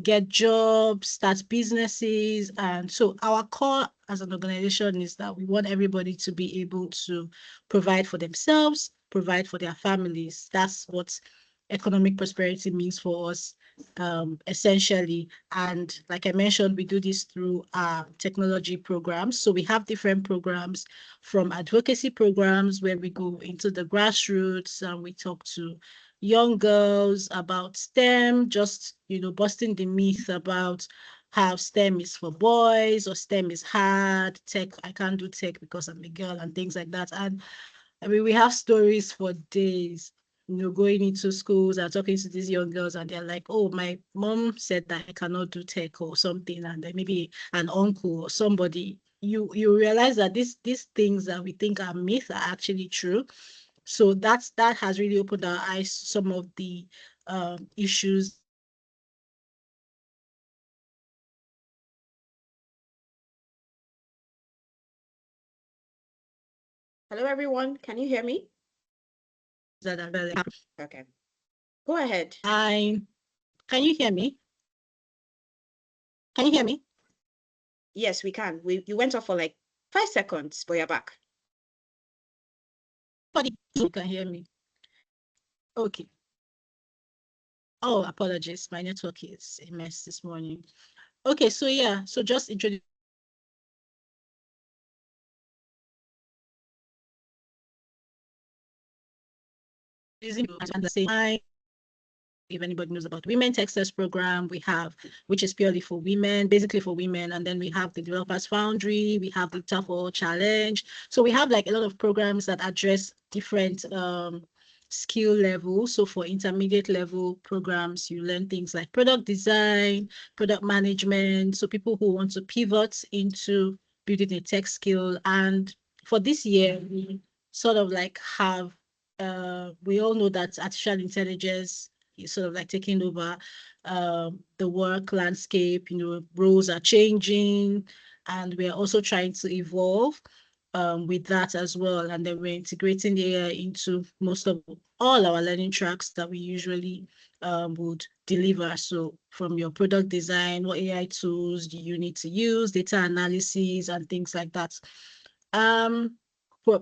get jobs, start businesses. And so our core as an organization is that we want everybody to be able to provide for themselves, provide for their families. That's what economic prosperity means for us, essentially. And like I mentioned, we do this through our technology programs. So we have different programs, from advocacy programs where we go into the grassroots and we talk to young girls about STEM, just, busting the myth about how STEM is for boys or STEM is hard, tech, I can't do tech because I'm a girl and things like that. And we have stories for days, going into schools and talking to these young girls, and they're like, oh, my mom said that I cannot do tech or something, and then maybe an uncle or somebody, you realize that these things that we think are myths are actually true. So that has really opened our eyes to some of the issues. Hello, everyone. Can you hear me? That are Okay. Go ahead. Can you hear me? Can you hear me? Yes, we can. You went off for like 5 seconds, but you're back. You can hear me. Okay. Oh, apologies. My network is a mess this morning. Okay, so yeah, so just introduce. And say, if anybody knows about Women Texas program, we have, which is purely for women, basically for women. And then we have the Developers Foundry, we have the TAFO Challenge. So we have like a lot of programs that address different skill levels. So for intermediate level programs, you learn things like product design, product management. So people who want to pivot into building a tech skill. And for this year, we sort of like have, we all know that artificial intelligence is sort of like taking over the work landscape. Roles are changing, and we're also trying to evolve with that as well. And then we're integrating the AI into most of all our learning tracks that we usually would deliver. So from your product design, what AI tools do you need to use, data analysis, and things like that.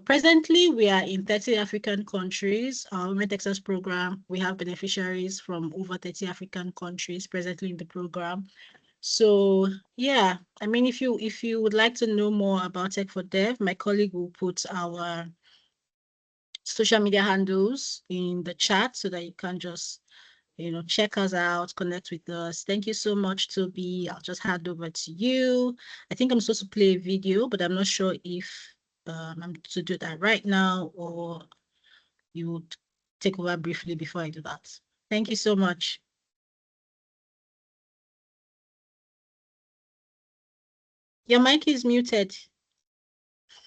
Presently, we are in 30 African countries. Our Women Texas program, we have beneficiaries from over 30 African countries presently in the program. So yeah, I mean, if you would like to know more about Tech for Dev, my colleague will put our social media handles in the chat so that you can just check us out, connect with us. Thank you so much, Toby. I'll just hand over to you. I think I'm supposed to play a video, but I'm not sure if I'm to do that right now, or you would take over briefly before I do that. Thank you so much. Your mic is muted.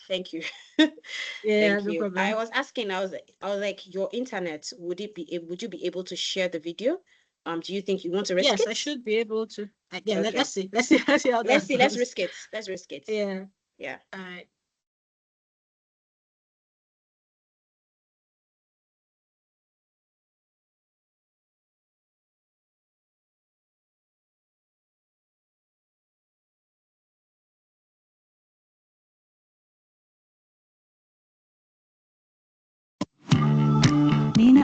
Thank you. Yeah, Thank no you. problem. I was asking, I was like, your internet, would you be able to share the video? Do you think you want to risk it? Yes, I should be able to. Yeah, Okay. let's see. Let's see how that Let's goes. risk it. Let's risk it. Yeah. Yeah. All right.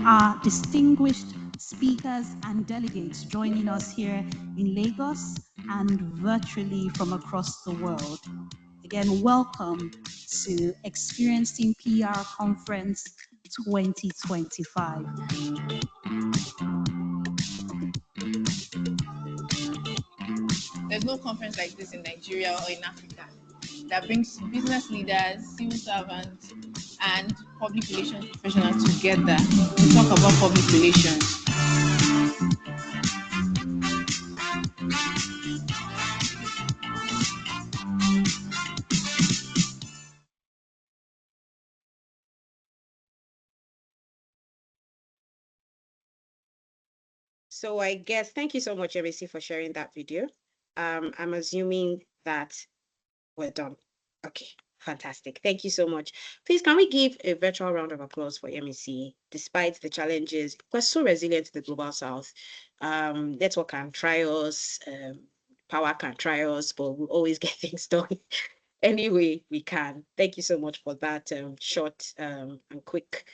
Our distinguished speakers and delegates joining us here in Lagos and virtually from across the world. Again, welcome to Experiencing PR Conference 2025. There's no conference like this in Nigeria or in Africa that brings business leaders, civil servants, and public relations professionals together to talk about public relations. So I guess, thank you so much, MAC, for sharing that video. I'm assuming that we're done. Okay, fantastic. Thank you so much. Please, can we give a virtual round of applause for MEC? Despite the challenges, we're so resilient to the Global South. Network can try us, power can try us, but we'll always get things done any way we can. Thank you so much for that short and quick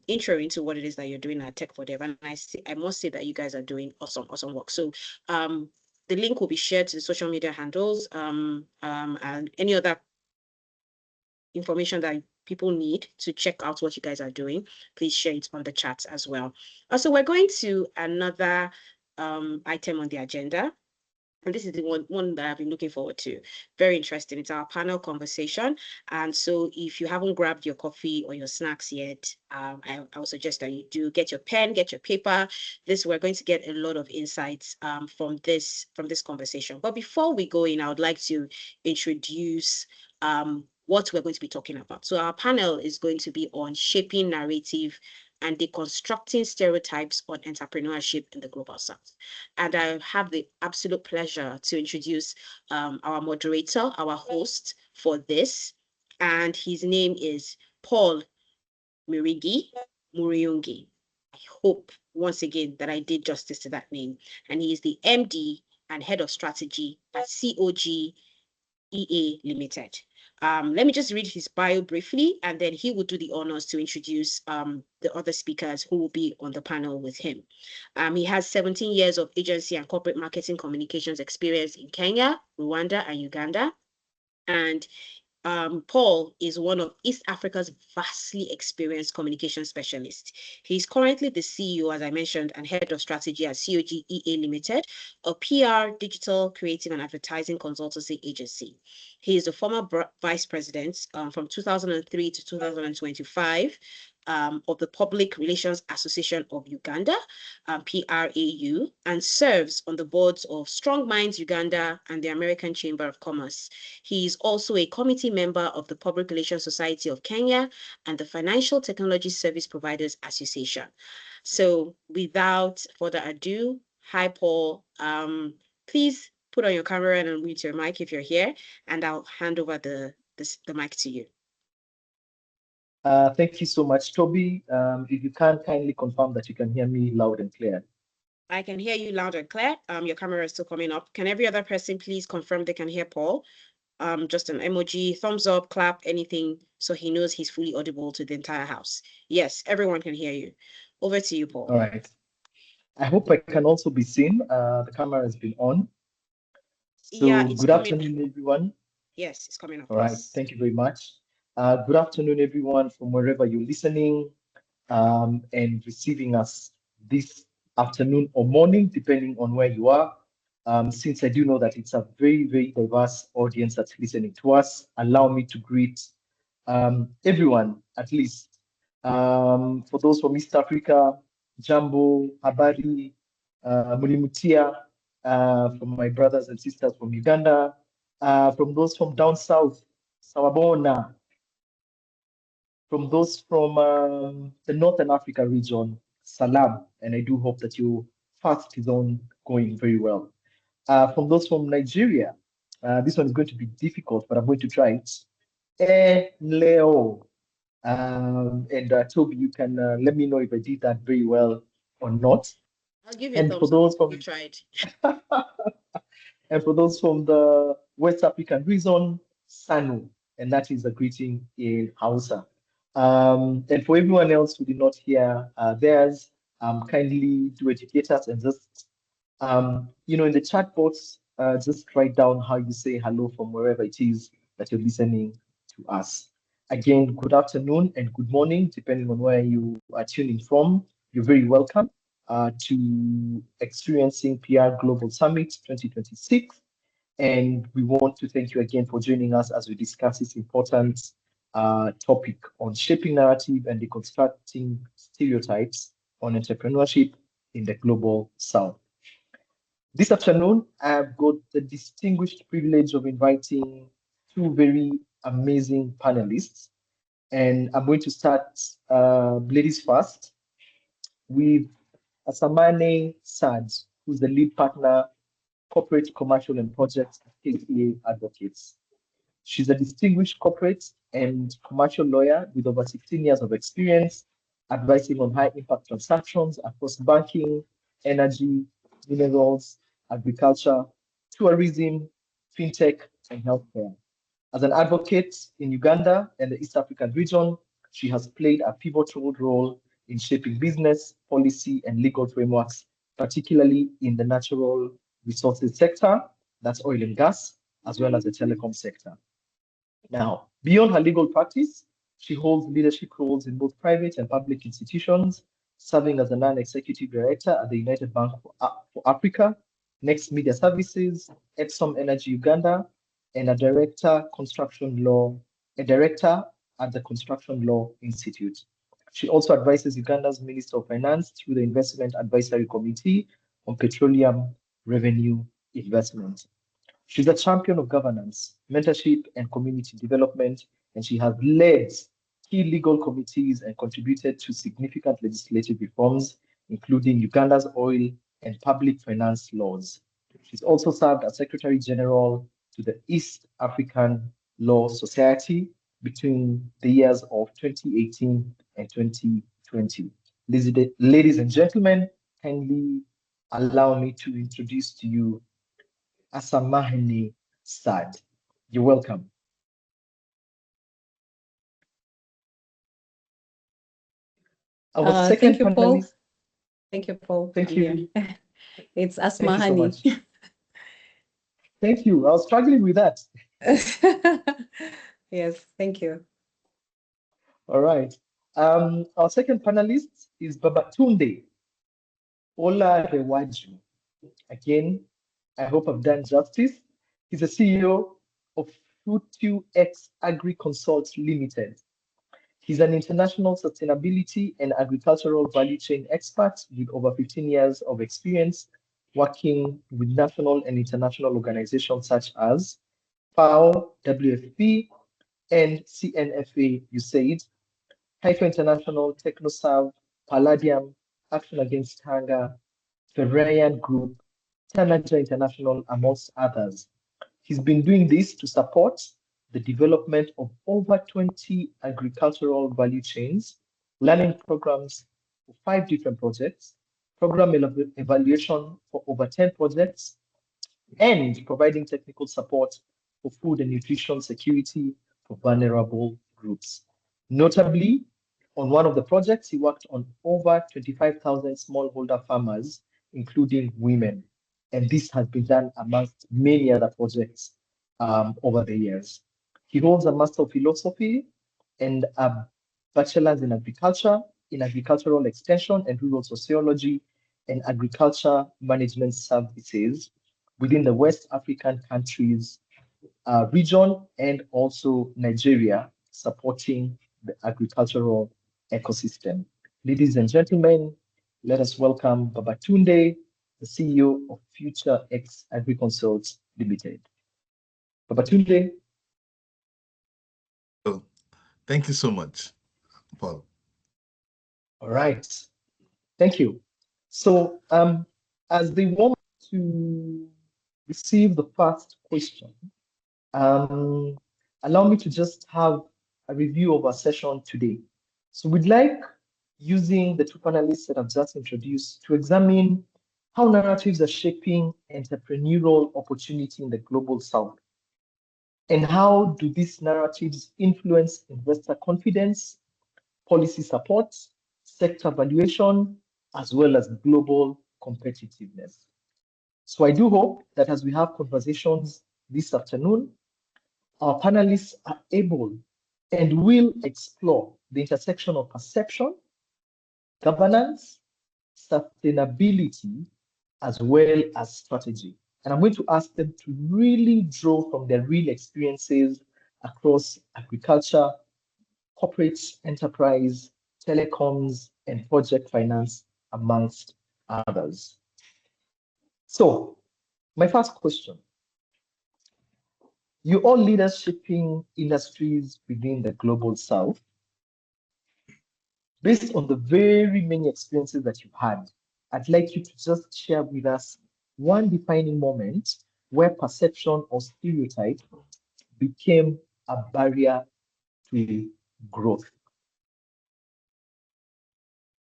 intro into what it is that you're doing at Tech for Dev. And I must say that you guys are doing awesome work. So the link will be shared to the social media handles and any other information that people need to check out what you guys are doing. Please share it on the chat as well. Also, we're going to another item on the agenda. And this is the one that I've been looking forward to. Very interesting. It's our panel conversation. And so if you haven't grabbed your coffee or your snacks yet, I would suggest that you do get your pen, get your paper. We're going to get a lot of insights from this conversation. But before we go in, I would like to introduce what we're going to be talking about. So our panel is going to be on shaping narrative and deconstructing stereotypes on entrepreneurship in the Global South. And I have the absolute pleasure to introduce our moderator, our host for this. And his name is Paul Muriungi. I hope once again that I did justice to that name. And he is the MD and Head of Strategy at COG EA Limited. Let me just read his bio briefly, and then he will do the honors to introduce the other speakers who will be on the panel with him. He has 17 years of agency and corporate marketing communications experience in Kenya, Rwanda, and Uganda. And Paul is one of East Africa's vastly experienced communication specialists. He's currently the CEO, as I mentioned, and head of strategy at COG EA Limited, a PR, digital, creative, and advertising consultancy agency. He is the former vice president from 2003 to 2025 of the Public Relations Association of Uganda, PRAU, and serves on the boards of Strong Minds Uganda and the American Chamber of Commerce. He is also a committee member of the Public Relations Society of Kenya and the Financial Technology Service Providers Association. So without further ado, hi, Paul. Please put on your camera and unmute your mic if you're here, and I'll hand over the mic to you. Thank you so much, Toby. If you can kindly confirm that you can hear me loud and clear. I can hear you loud and clear. Your camera is still coming up. Can every other person please confirm they can hear Paul? Just an emoji, thumbs up, clap, anything, so he knows he's fully audible to the entire house. Yes, everyone can hear you. Over to you, Paul. All right. I hope I can also be seen. The camera has been on. So yeah, good afternoon, everyone. Yes, it's coming up. All right. Thank you very much. Good afternoon, everyone, from wherever you're listening and receiving us this afternoon or morning, depending on where you are. Since I do know that it's a very, very diverse audience that's listening to us, allow me to greet everyone, at least. For those from East Africa, Jambo, Habari, Mulimutia, from my brothers and sisters from Uganda, from those from down south, Sawabona, from those from the Northern Africa region, Salam, and I do hope that your fast is on going very well. From those from Nigeria, this one is going to be difficult, but I'm going to try it. Leo. And Toby, you can let me know if I did that very well or not. I'll give you a thumbs up. You tried. And for those from the West African region, Sanu, and that is a greeting in Hausa. And for everyone else who did not hear theirs, kindly do educate us and just, in the chat box, just write down how you say hello from wherever it is that you're listening to us. Again, good afternoon and good morning, depending on where you are tuning from. You're very welcome to Experiencing PR Global Summit 2026. And we want to thank you again for joining us as we discuss this important topic on shaping narrative and deconstructing stereotypes on entrepreneurship in the global south. This afternoon, I've got the distinguished privilege of inviting two very amazing panelists. And I'm going to start ladies first with Asmahaney Saad, who's the lead partner, corporate, commercial, and projects at KCA Advocates. She's a distinguished corporate and commercial lawyer with over 16 years of experience advising on high-impact transactions across banking, energy, minerals, agriculture, tourism, fintech, and healthcare. As an advocate in Uganda and the East African region, she has played a pivotal role in shaping business, policy, and legal frameworks, particularly in the natural resources sector, that's oil and gas, as well as the telecom sector. Now, beyond her legal practice, she holds leadership roles in both private and public institutions, serving as a non-executive director at the United Bank for Africa, Next Media Services, Epsom Energy Uganda, and a director at the Construction Law Institute. She also advises Uganda's Minister of Finance through the Investment Advisory Committee on Petroleum Revenue Investment. She's a champion of governance, mentorship, and community development, and she has led key legal committees and contributed to significant legislative reforms, including Uganda's oil and public finance laws. She's also served as Secretary General to the East African Law Society between the years of 2018 and 2020. Ladies and gentlemen, kindly allow me to introduce to you Asmahaney Saad. You're welcome. Our second thank you, panelist. Paul. Thank you, Paul. Thank you. It's Asmahaney. Asmahaney. Thank you. I was struggling with that. Yes, thank you. All right. Our second panelist is Babtunde Olarewaju. Again, I hope I've done justice. He's the CEO of FutuX Agri-Consult Limited. He's an international sustainability and agricultural value chain expert with over 15 years of experience working with national and international organizations such as FAO, WFP, and CNFA, USAID, Haifa International, TechnoServe, Palladium, Action Against Hunger, Ferrayan Group, Tanager International, amongst others. He's been doing this to support the development of over 20 agricultural value chains, learning programs for 5 different projects, program evaluation for over 10 projects, and providing technical support for food and nutrition security for vulnerable groups. Notably, on one of the projects, he worked on over 25,000 smallholder farmers, including women. And this has been done amongst many other projects over the years. He holds a Master of Philosophy and a Bachelor's in Agriculture, in Agricultural Extension and Rural Sociology and Agriculture Management Services within the West African countries region and also Nigeria, supporting the agricultural ecosystem. Ladies and gentlemen, let us welcome Babtunde, the CEO of FutuX Agri-Consult Limited. Babtunde. Oh, thank you so much, Paul. All right, thank you. So as they want to receive the first question, allow me to just have a review of our session today. So we'd like, using the 2 panelists that I've just introduced, to examine how narratives are shaping entrepreneurial opportunity in the global south. And how do these narratives influence investor confidence, policy support, sector valuation, as well as global competitiveness. So I do hope that as we have conversations this afternoon, our panelists are able and will explore the intersection of perception, governance, sustainability, as well as strategy. And I'm going to ask them to really draw from their real experiences across agriculture, corporate enterprise, telecoms, and project finance, amongst others. So, my first question. You all leaders shaping industries within the global south. Based on the very many experiences that you've had, I'd like you to just share with us one defining moment where perception or stereotype became a barrier to growth.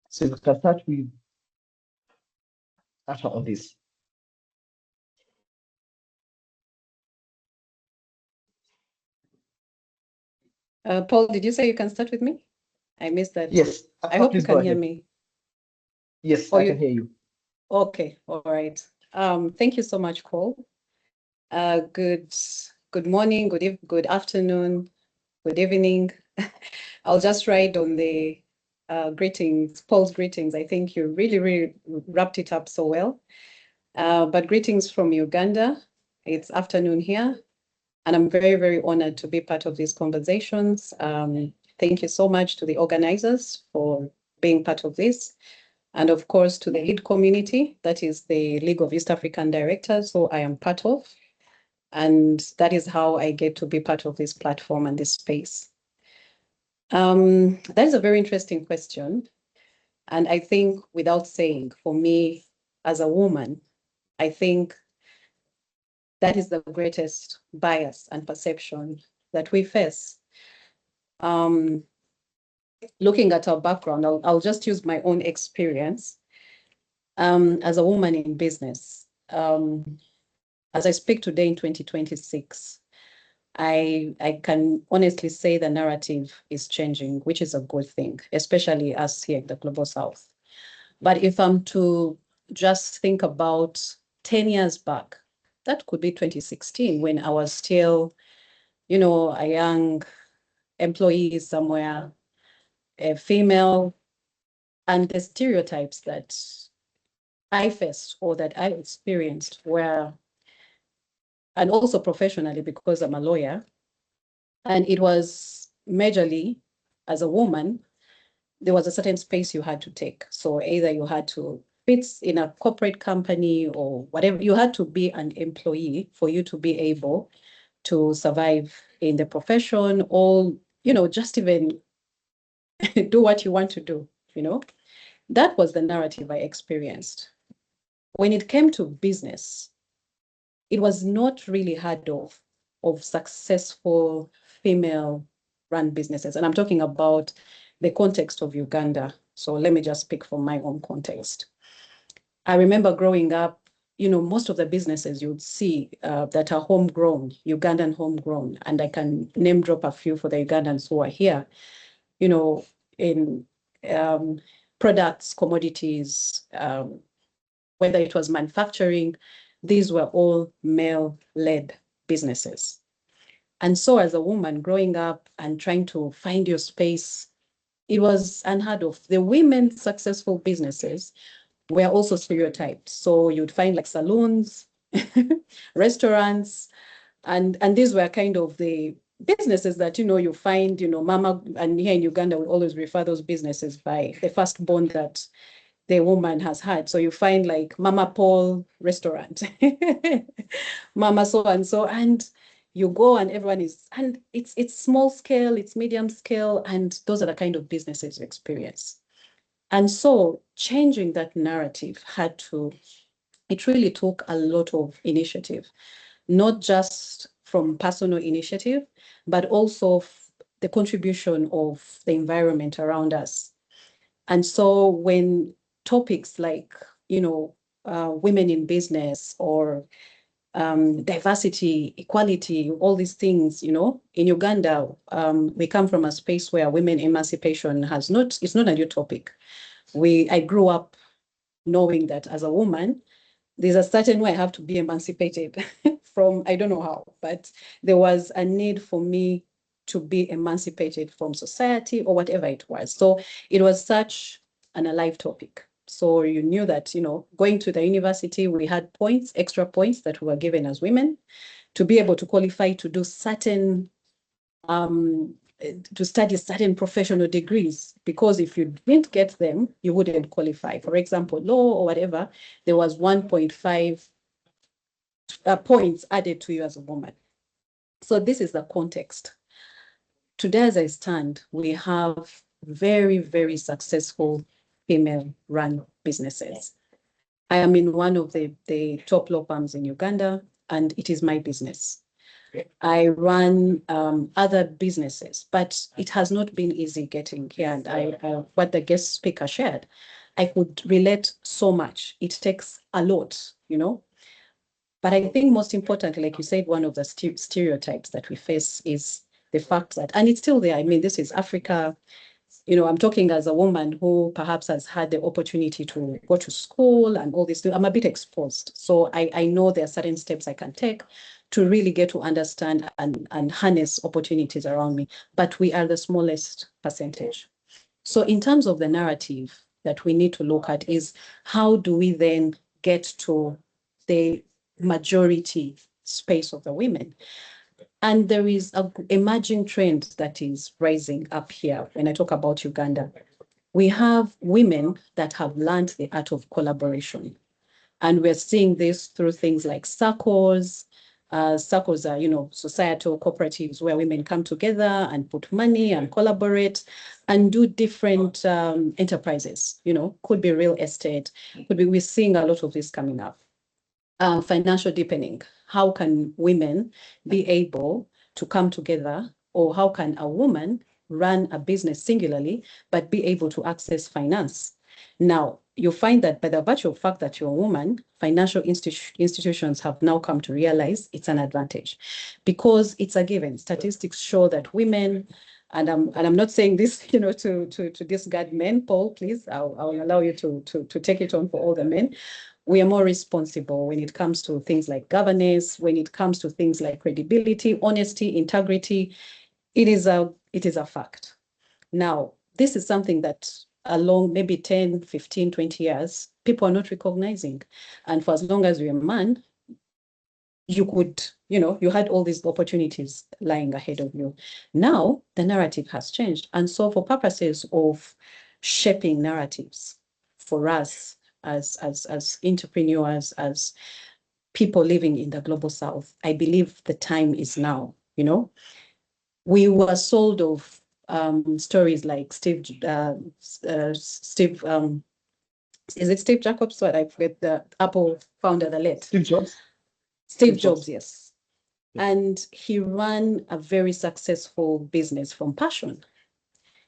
So we can start with Asha on this. Paul, did you say you can start with me? I missed that. Yes. I hope you can hear me. Yes, I can hear you. Okay, all right. Thank you so much, Paul. Good morning, good afternoon, good evening. I'll just ride on the greetings, Paul's greetings. I think you really wrapped it up so well. But greetings from Uganda. It's afternoon here, and I'm very honored to be part of these conversations. Thank you so much to the organizers for being part of this. And of course, to the lead community, that is the League of East African Directors, who I am part of. And that is how I get to be part of this platform and this space. That is a very interesting question. And I think, without saying, for me as a woman, I think that is the greatest bias and perception that we face. looking at our background, I'll just use my own experience as a woman in business. As I speak today in 2026, I can honestly say the narrative is changing, which is a good thing, especially us here in the Global South. But if I'm to just think about 10 years back, that could be 2016, when I was still, you know, a young employee somewhere, a female, and the stereotypes that I faced or that I experienced were, and also professionally because I'm a lawyer, and it was majorly as a woman, there was a certain space you had to take. So either you had to fit in a corporate company or whatever, you had to be an employee for you to be able to survive in the profession, or, you know, just even do what you want to do, you know. That was the narrative I experienced. When it came to business, it was not really heard of successful female-run businesses. And I'm talking about the context of Uganda. So let me just speak from my own context. I remember growing up, you know, most of the businesses you'd see that are homegrown, Ugandan homegrown, and I can name drop a few for the Ugandans who are here, you know, in products, commodities, whether it was manufacturing, these were all male-led businesses. And so as a woman growing up and trying to find your space, it was unheard of. The women's successful businesses were also stereotyped. So you'd find like salons, restaurants, and these were kind of the businesses that, you know, you find, you know, mama, and here in Uganda, we always refer those businesses by the firstborn that the woman has had. So you find like Mama Paul restaurant, Mama so and so, and you go and everyone is, and it's small scale, it's medium scale, and those are the kind of businesses you experience. And so changing that narrative it really took a lot of initiative, not just from personal initiative, but also the contribution of the environment around us. And so when topics like, you know, women in business or diversity, equality, all these things, you know, in Uganda, we come from a space where women emancipation it's not a new topic. I grew up knowing that as a woman, there's a certain way I have to be emancipated from, I don't know how, but there was a need for me to be emancipated from society or whatever it was. So it was such an alive topic. So you knew that, you know, going to the university, we had points, extra points that we were given as women to be able to qualify to do certain, to study certain professional degrees, because if you didn't get them, you wouldn't qualify. For example, law or whatever, there was 1.5 points added to you as a woman. So this is the context. Today, as I stand, we have very, very successful female-run businesses. I am in one of the top law firms in Uganda, and it is my business. I run other businesses, but it has not been easy getting here. And what the guest speaker shared, I could relate so much. It takes a lot, you know. But I think most importantly, like you said, one of the stereotypes that we face is the fact that, and it's still there. I mean, this is Africa. You know, I'm talking as a woman who perhaps has had the opportunity to go to school and all this. I'm a bit exposed. So I know there are certain steps I can take to really get to understand and harness opportunities around me. But we are the smallest percentage. So in terms of the narrative that we need to look at is, how do we then get to the majority space of the women? And there is an emerging trend that is rising up here. When I talk about Uganda, we have women that have learned the art of collaboration. And we're seeing this through things like circles. Circles are, you know, societal cooperatives where women come together and put money and collaborate and do different enterprises, you know, could be real estate, we're seeing a lot of this coming up. Financial deepening. How can women be able to come together, or how can a woman run a business singularly, but be able to access finance. Now, you find that by the virtue of the fact that you're a woman, financial institutions have now come to realize it's an advantage, because it's a given. Statistics show that women, and I'm not saying this, you know, to discard men. Paul, please, I'll allow you to take it on for all the men. We are more responsible when it comes to things like governance, when it comes to things like credibility, honesty, integrity. It is a fact. Now, this is something that along maybe 10, 15, 20 years, people are not recognizing. And for as long as you're a man, you could, you know, you had all these opportunities lying ahead of you. Now, the narrative has changed. And so for purposes of shaping narratives for us as entrepreneurs, as people living in the global south, I believe the time is now, you know. We were sold of stories like Steve, is it Steve Jobs? What, I forget, the Apple founder, the late Steve Jobs. Steve Jobs, yes. Yeah. And he ran a very successful business from passion.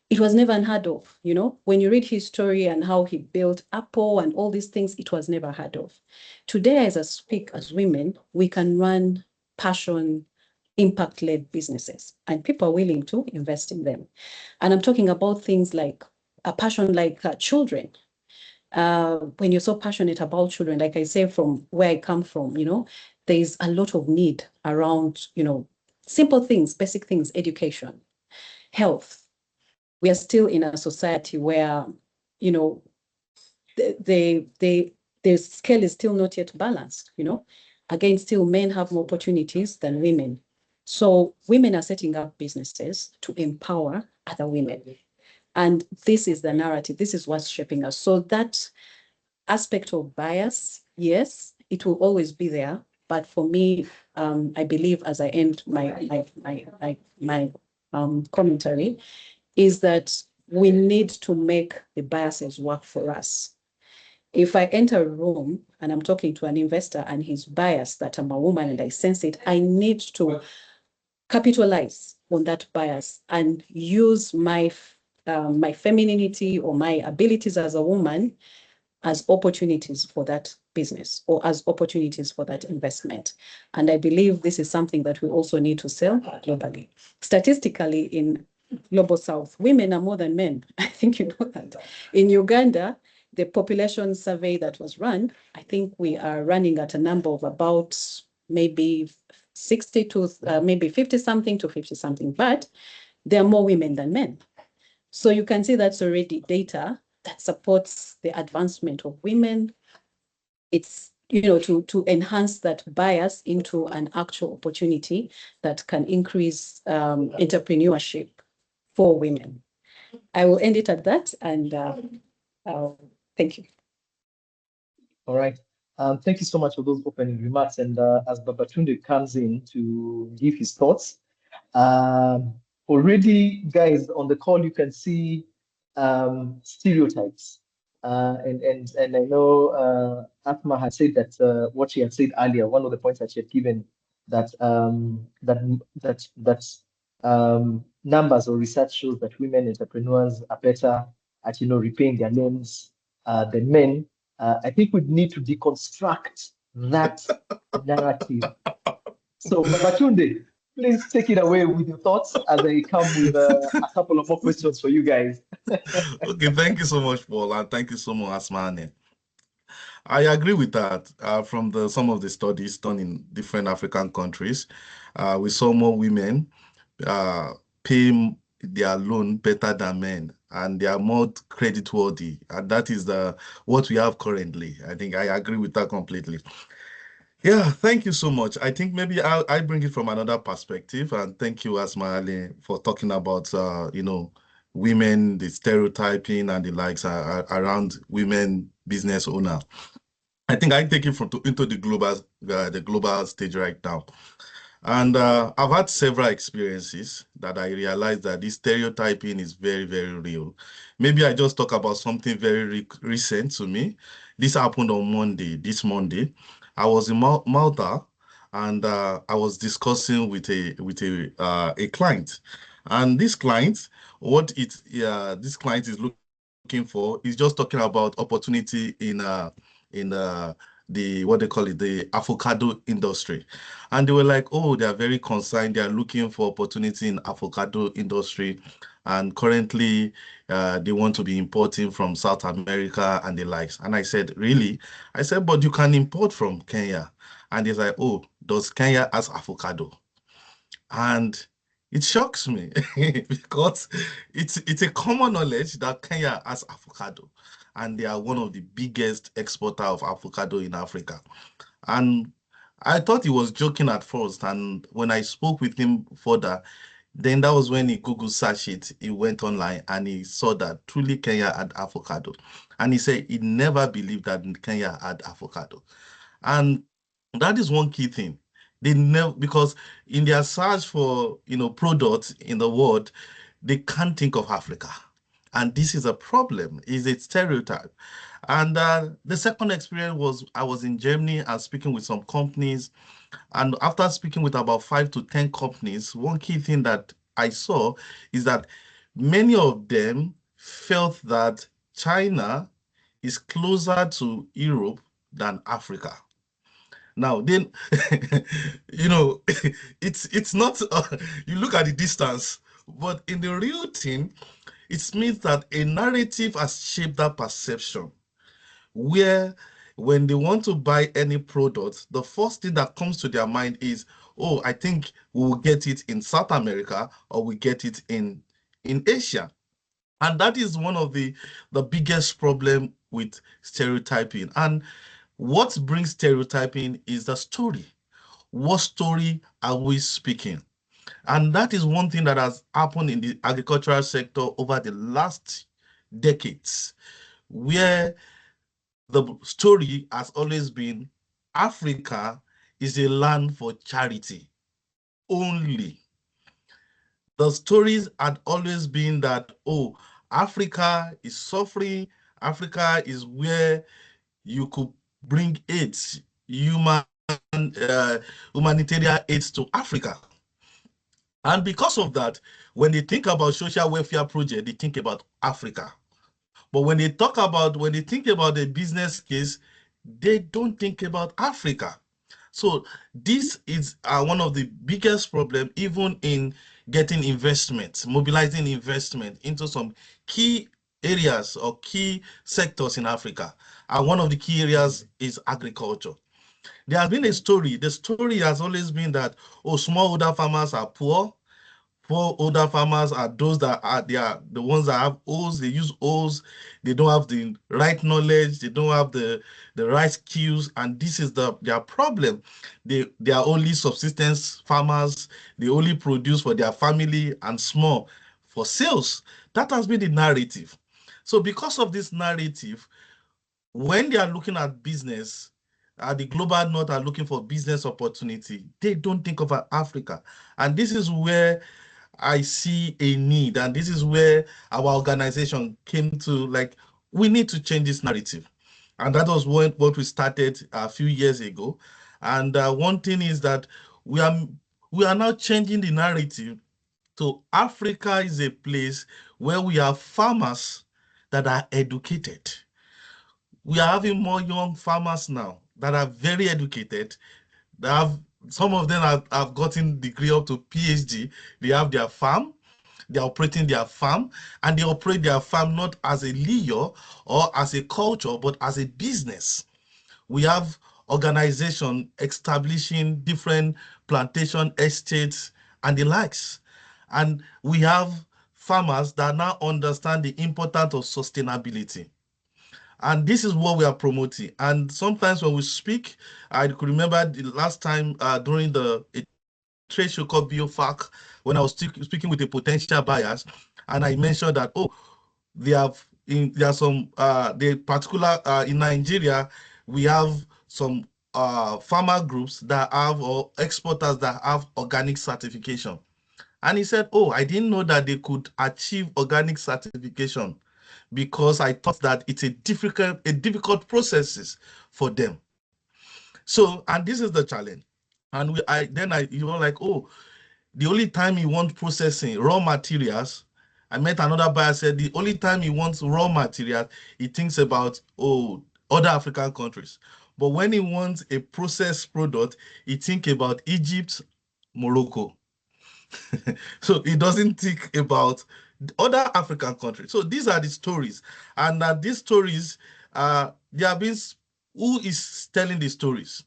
It was never unheard of, you know. When you read his story and how he built Apple and all these things, it was never heard of. Today, as I speak, as women, we can run passion, impact-led businesses, and people are willing to invest in them. And I'm talking about things like a passion like children. When you're so passionate about children, like I say, from where I come from, you know, there's a lot of need around, you know, simple things, basic things, education, health. We are still in a society where, you know, the scale is still not yet balanced, you know. Again, still men have more opportunities than women. So women are setting up businesses to empower other women. And this is the narrative. This is what's shaping us. So that aspect of bias, yes, it will always be there. But for me, I believe, as I end my commentary, is that we need to make the biases work for us. If I enter a room and I'm talking to an investor and he's biased that I'm a woman and I sense it, I need to capitalize on that bias and use my femininity or my abilities as a woman as opportunities for that business or as opportunities for that investment. And I believe this is something that we also need to sell globally. Statistically, in Global South, women are more than men. I think you know that. In Uganda, the population survey that was run, I think we are running at a number of about maybe 60 to maybe 50 something to 50 something, but there are more women than men. So you can see that's already data that supports the advancement of women. It's, you know, to enhance that bias into an actual opportunity that can increase entrepreneurship for women. I will end it at that, and thank you. All right. Thank you so much for those opening remarks. And as Babtunde comes in to give his thoughts, already, guys, on the call, you can see stereotypes. And I know Atma had said that what she had said earlier, one of the points that she had given, that numbers or research shows that women entrepreneurs are better at, you know, repaying their loans than men. I think we need to deconstruct that narrative. So, Babtunde, please take it away with your thoughts as I come with a couple of more questions for you guys. Okay, thank you so much, Paul, and thank you so much, Asmahaney. I agree with that. From some of the studies done in different African countries, we saw more women pay their loan better than men, and they are more creditworthy, and that is what we have currently. I think I agree with that completely. Yeah, thank you so much. I think maybe I bring it from another perspective, and thank you, Asmahaney, for talking about you know, women, the stereotyping and the likes around women business owners. I think I take it into the global stage right now. And I've had several experiences that I realized that this stereotyping is very, very real. Maybe I just talk about something very recent to me. This happened on this Monday. I was in Malta, and I was discussing with a client. And this client, this client is looking for is just talking about opportunity in the what they call it, the avocado industry. And they were like, oh, they are very concerned. They are looking for opportunity in avocado industry. And currently, they want to be importing from South America and the likes. And I said, really? I said, but you can import from Kenya. And he's like, oh, does Kenya has avocado? And it shocks me because it's a common knowledge that Kenya has avocado, and they are one of the biggest exporter of avocado in Africa. And I thought he was joking at first, and when I spoke with him further, then that was when he Google searched it. He went online and he saw that truly Kenya had avocado, and he said he never believed that Kenya had avocado. And that is one key thing. They never, because in their search for products in the world, they can't think of Africa. And this is a problem, is a stereotype. And the second experience was I was in Germany and speaking with some companies. And after speaking with about 5 to 10 companies, one key thing that I saw is that many of them felt that China is closer to Europe than Africa. Now, then, it's not, you look at the distance, but in the real thing, it means that a narrative has shaped that perception, where when they want to buy any product, the first thing that comes to their mind is, oh, I think we will get it in South America or we get it in Asia. And that is one of the biggest problem with stereotyping. And what brings stereotyping is the story. What story are we speaking? And that is one thing that has happened in the agricultural sector over the last decades, where the story has always been Africa is a land for charity only. The stories had always been that, oh, Africa is suffering. Africa is where you could bring aids, humanitarian aids to Africa. And because of that, when they think about social welfare project, they think about Africa. But when they think about the business case, they don't think about Africa. So this is one of the biggest problems, even in getting investment, mobilizing investment into some key areas or key sectors in Africa. And one of the key areas is agriculture. There has been a story. The story has always been that, oh, smallholder farmers are poor. Poor older farmers are those that are the ones that have hoes. They use hoes. They don't have the right knowledge. They don't have the right skills, and this is their problem. They are only subsistence farmers. They only produce for their family and small for sales. That has been the narrative. So because of this narrative, when they are looking at business, the global north are looking for business opportunity, they don't think of Africa. And this is where I see a need, and this is where our organization came to, like, we need to change this narrative. And that was what we started a few years ago. And one thing is that we are now changing the narrative to Africa is a place where we have farmers that are educated. We are having more young farmers now that are very educated. They have, some of them have gotten degree up to PhD. They have their farm, they're operating their farm, and they operate their farm not as a leisure or as a culture, but as a business. We have organization establishing different plantation estates and the likes. And we have farmers that now understand the importance of sustainability. And this is what we are promoting. And sometimes when we speak, I could remember the last time during a trade show called BioFac, when I was speaking with the potential buyers, and I mentioned that, oh, there are some, the particular, in Nigeria, we have some farmer groups that have, or exporters that have organic certification. And he said, oh, I didn't know that they could achieve organic certification, because I thought that it's a difficult processes for them. So, and this is the challenge. And you were like, oh, the only time he wants processing raw materials, I met another buyer said the only time he wants raw materials, he thinks about, oh, other African countries. But when he wants a processed product, he thinks about Egypt, Morocco. So he doesn't think about other African countries. So these are the stories. And these stories, they have been, who is telling the stories?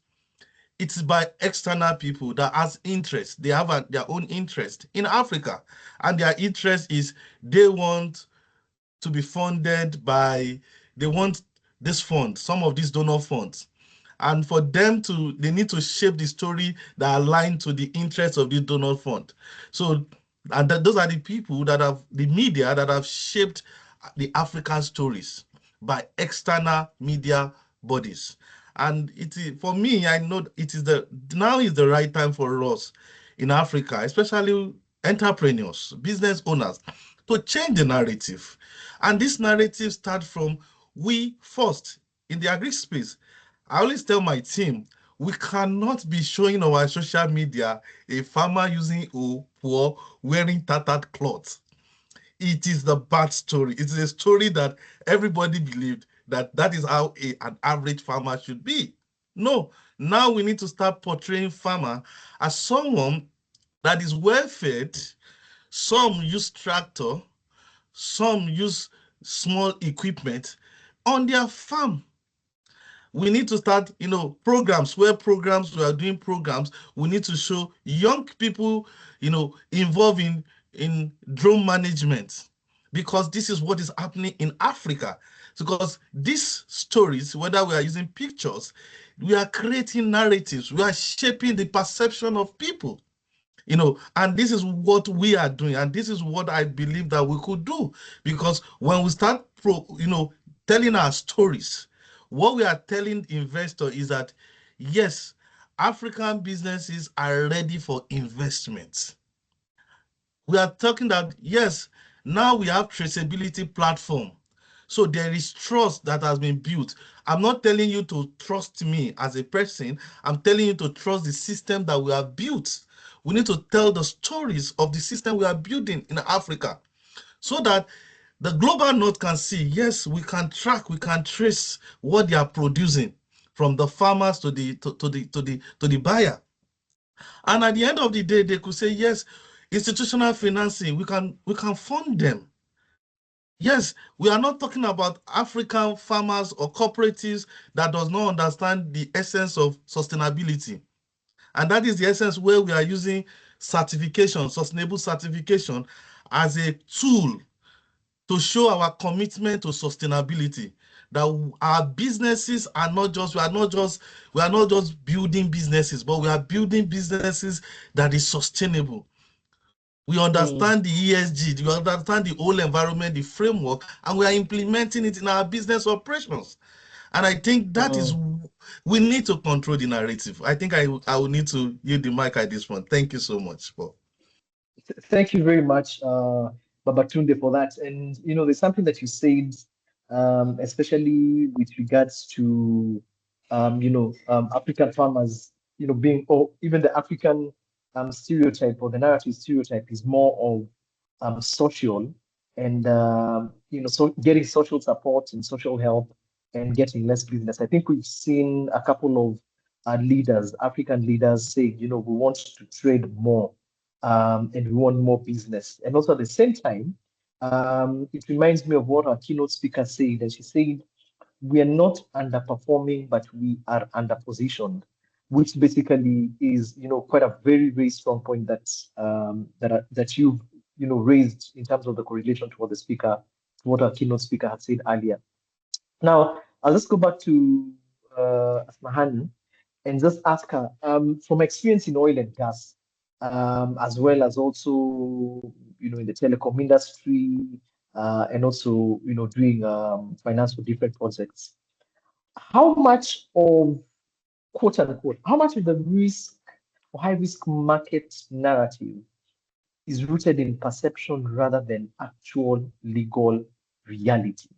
It's by external people that has interest. They have their own interest in Africa. And their interest is they want to be funded by, they want this fund, some of these donor funds. And for them to, they need to shape the story that align to the interests of the donor fund. So, and those are the people that have, the media that have shaped the African stories by external media bodies. And it is, for me, I know it is now is the right time for us in Africa, especially entrepreneurs, business owners, to change the narrative. And this narrative starts from we first in the agri space. I always tell my team, we cannot be showing our social media a farmer using poor wearing tattered clothes. It is the bad story. It is a story that everybody believed that is how an average farmer should be. No, now we need to start portraying farmer as someone that is well fed. Some use tractor, some use small equipment on their farm. We need to start, programs we are doing programs. We need to show young people, involved in drone management, because this is what is happening in Africa. Because these stories, whether we are using pictures, we are creating narratives, we are shaping the perception of people. And this is what we are doing, and this is what I believe that we could do, because when we start telling our stories, what we are telling investors is that yes, African businesses are ready for investment. We are talking that yes, now we have traceability platform, so there is trust that has been built. I'm not telling you to trust me as a person, I'm telling you to trust the system that we have built. We need to tell the stories of the system we are building in Africa, so that the global north can see, yes, we can track, we can trace what they are producing, from the farmers to the buyer. And at the end of the day, they could say, yes, institutional financing, we can fund them. Yes, we are not talking about African farmers or cooperatives that does not understand the essence of sustainability. And that is the essence where we are using certification, sustainable certification, as a tool to show our commitment to sustainability. That our businesses are not just, we are not just building businesses, but we are building businesses that is sustainable. We understand the ESG, we understand the whole environment, the framework, and we are implementing it in our business operations. And I think that is, we need to control the narrative. I think I will need to yield the mic at this point. Thank you so much, Paul. Thank you very much, Babtunde, for that. And there's something that you said, especially with regards to African farmers, being, or even the African stereotype, or the narrative stereotype, is more of social, and so getting social support and social help and getting less business. I think we've seen a couple of leaders, African leaders, say, we want to trade more. And we want more business. And also at the same time, it reminds me of what our keynote speaker said. And she said, we are not underperforming, but we are underpositioned, which basically is, quite a very, very strong point that you've, raised in terms of the correlation to what what our keynote speaker had said earlier. Now, I'll just go back to Asmahaney and just ask her, from experience in oil and gas, as well as also, in the telecom industry, and also, doing finance for different projects. How much of, quote unquote, how much of the risk or high risk market narrative is rooted in perception rather than actual legal reality?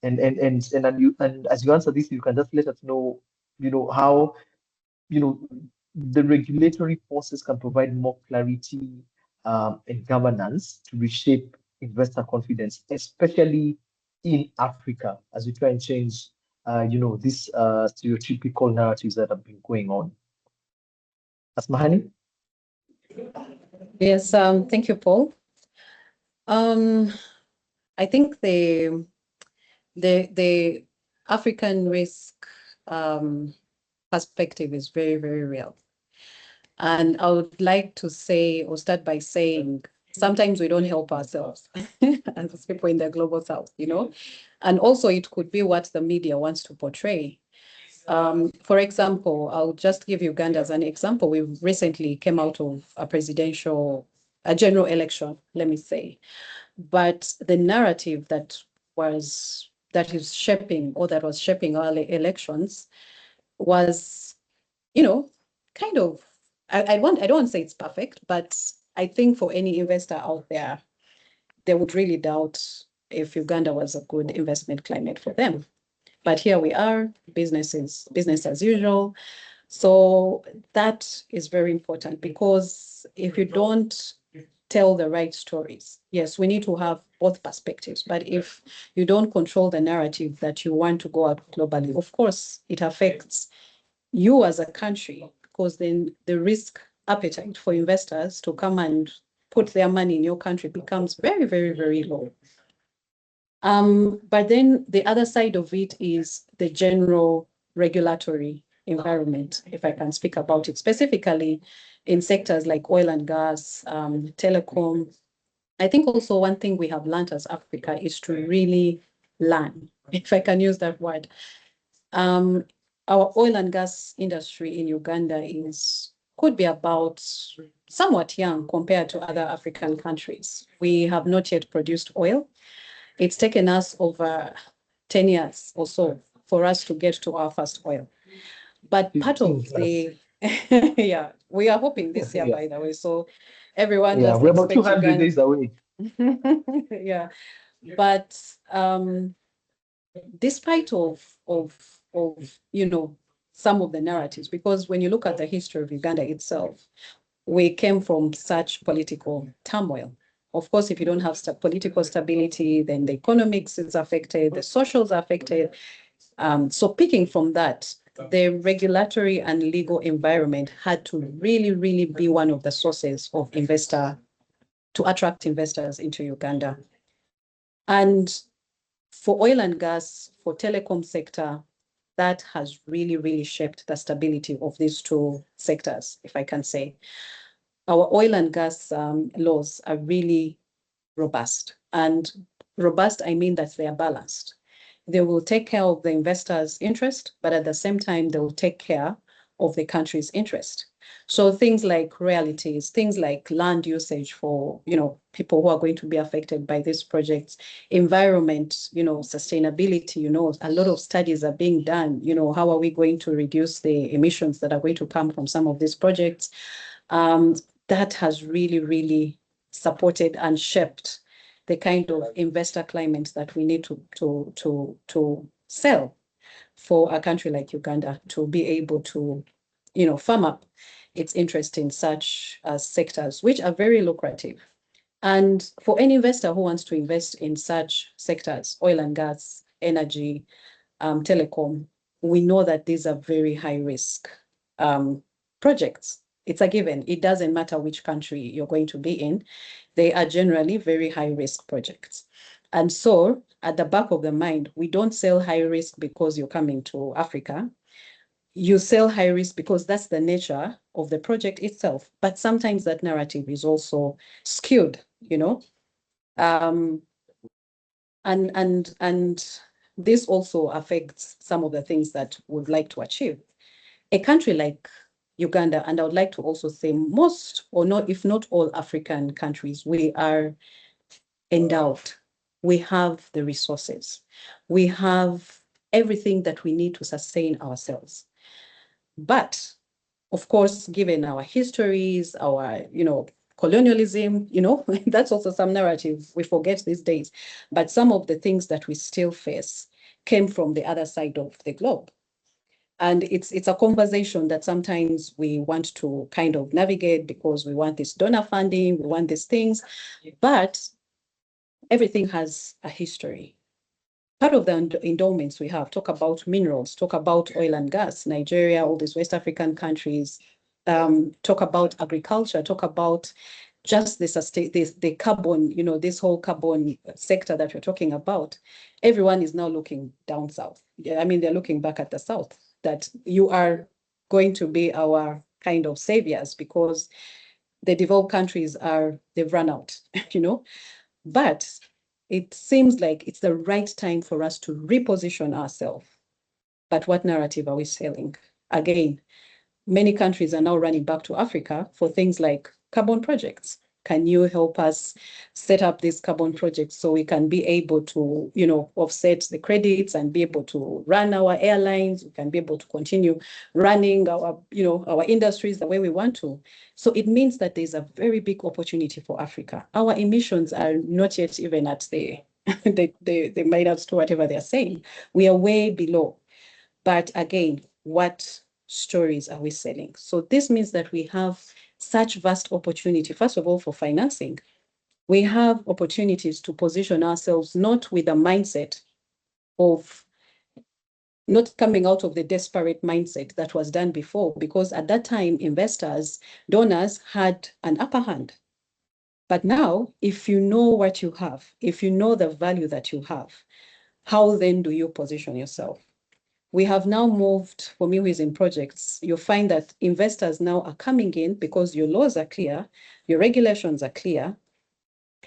And as you answer this, you can just let us know, how, the regulatory forces can provide more clarity and governance to reshape investor confidence, especially in Africa, as we try and change, these stereotypical narratives that have been going on. Asmahaney? Yes, thank you, Paul. I think the African risk perspective is very, very real. And I would like to say, or start by saying, sometimes we don't help ourselves as people in the global south, and also it could be what the media wants to portray. For example, I'll just give Uganda as an example. We recently came out of a general election, let me say. But the narrative that was shaping our elections was, kind of, I don't want to say it's perfect, but I think for any investor out there, they would really doubt if Uganda was a good investment climate for them. But here we are, business as usual. So that is very important, because if you don't tell the right stories, yes, we need to have both perspectives. But if you don't control the narrative that you want to go out globally, of course, it affects you as a country, because then the risk appetite for investors to come and put their money in your country becomes very, very, very low. But then the other side of it is the general regulatory environment, if I can speak about it, specifically in sectors like oil and gas, telecom. I think also one thing we have learned as Africa is to really learn, if I can use that word. Our oil and gas industry in Uganda could be about somewhat young compared to other African countries. We have not yet produced oil. It's taken us over 10 years or so for us to get to our first oil. But part of the, yeah, we are hoping this year, by the way. So everyone just we're about 200 days away. Yeah, but despite of some of the narratives, because when you look at the history of Uganda itself, we came from such political turmoil. Of course, if you don't have political stability, then the economics is affected, the socials are affected. So picking from that, the regulatory and legal environment had to really, really be one of the sources of to attract investors into Uganda. And for oil and gas, for telecom sector, that has really, really shaped the stability of these two sectors, if I can say. Our oil and gas laws are really robust. And robust, I mean that they are balanced. They will take care of the investors' interest, but at the same time, they will take care of the country's interest. So things like royalties, things like land usage for, people who are going to be affected by these projects, environment, sustainability, a lot of studies are being done, how are we going to reduce the emissions that are going to come from some of these projects? That has really, really supported and shaped the kind of investor climate that we need to sell for a country like Uganda to be able to, firm up its interest in such sectors, which are very lucrative. And for any investor who wants to invest in such sectors, oil and gas, energy, telecom, we know that these are very high risk projects. It's a given. It doesn't matter which country you're going to be in. They are generally very high risk projects. And so at the back of the mind, we don't sell high risk because you're coming to Africa. You sell high risk because that's the nature of the project itself. But sometimes that narrative is also skewed, and this also affects some of the things that we would like to achieve. A country like Uganda, and I would like to also say most, or not, if not all African countries, we are endowed. We have the resources. We have everything that we need to sustain ourselves. But of course, given our histories, our, colonialism, that's also some narrative we forget these days. But some of the things that we still face came from the other side of the globe. And it's a conversation that sometimes we want to kind of navigate because we want this donor funding, we want these things, but everything has a history. Part of the endowments we have talk about minerals, talk about oil and gas, Nigeria, all these West African countries, talk about agriculture, talk about just the carbon, you know, this whole carbon sector that we're talking about. Everyone is now looking down south. I mean, they're looking back at the south, that you are going to be our kind of saviors because the developed countries they've run out, you know. But it seems like it's the right time for us to reposition ourselves. But what narrative are we selling? Again, many countries are now running back to Africa for things like carbon projects. Can you help us set up these carbon projects so we can be able to, you know, offset the credits and be able to run our airlines? We can be able to continue running our, you know, our industries the way we want to. So it means that there's a very big opportunity for Africa. Our emissions are not yet even at the minus to whatever they're saying. We are way below. But again, what stories are we selling? So this means that we have such vast opportunity, first of all, for financing. We have opportunities to position ourselves not with a mindset of not coming out of the desperate mindset that was done before, because at that time, investors, donors had an upper hand. But now, if you know what you have, if you know the value that you have, how then do you position yourself? We have now moved, for me who is in projects, you'll find that investors now are coming in because your laws are clear, your regulations are clear.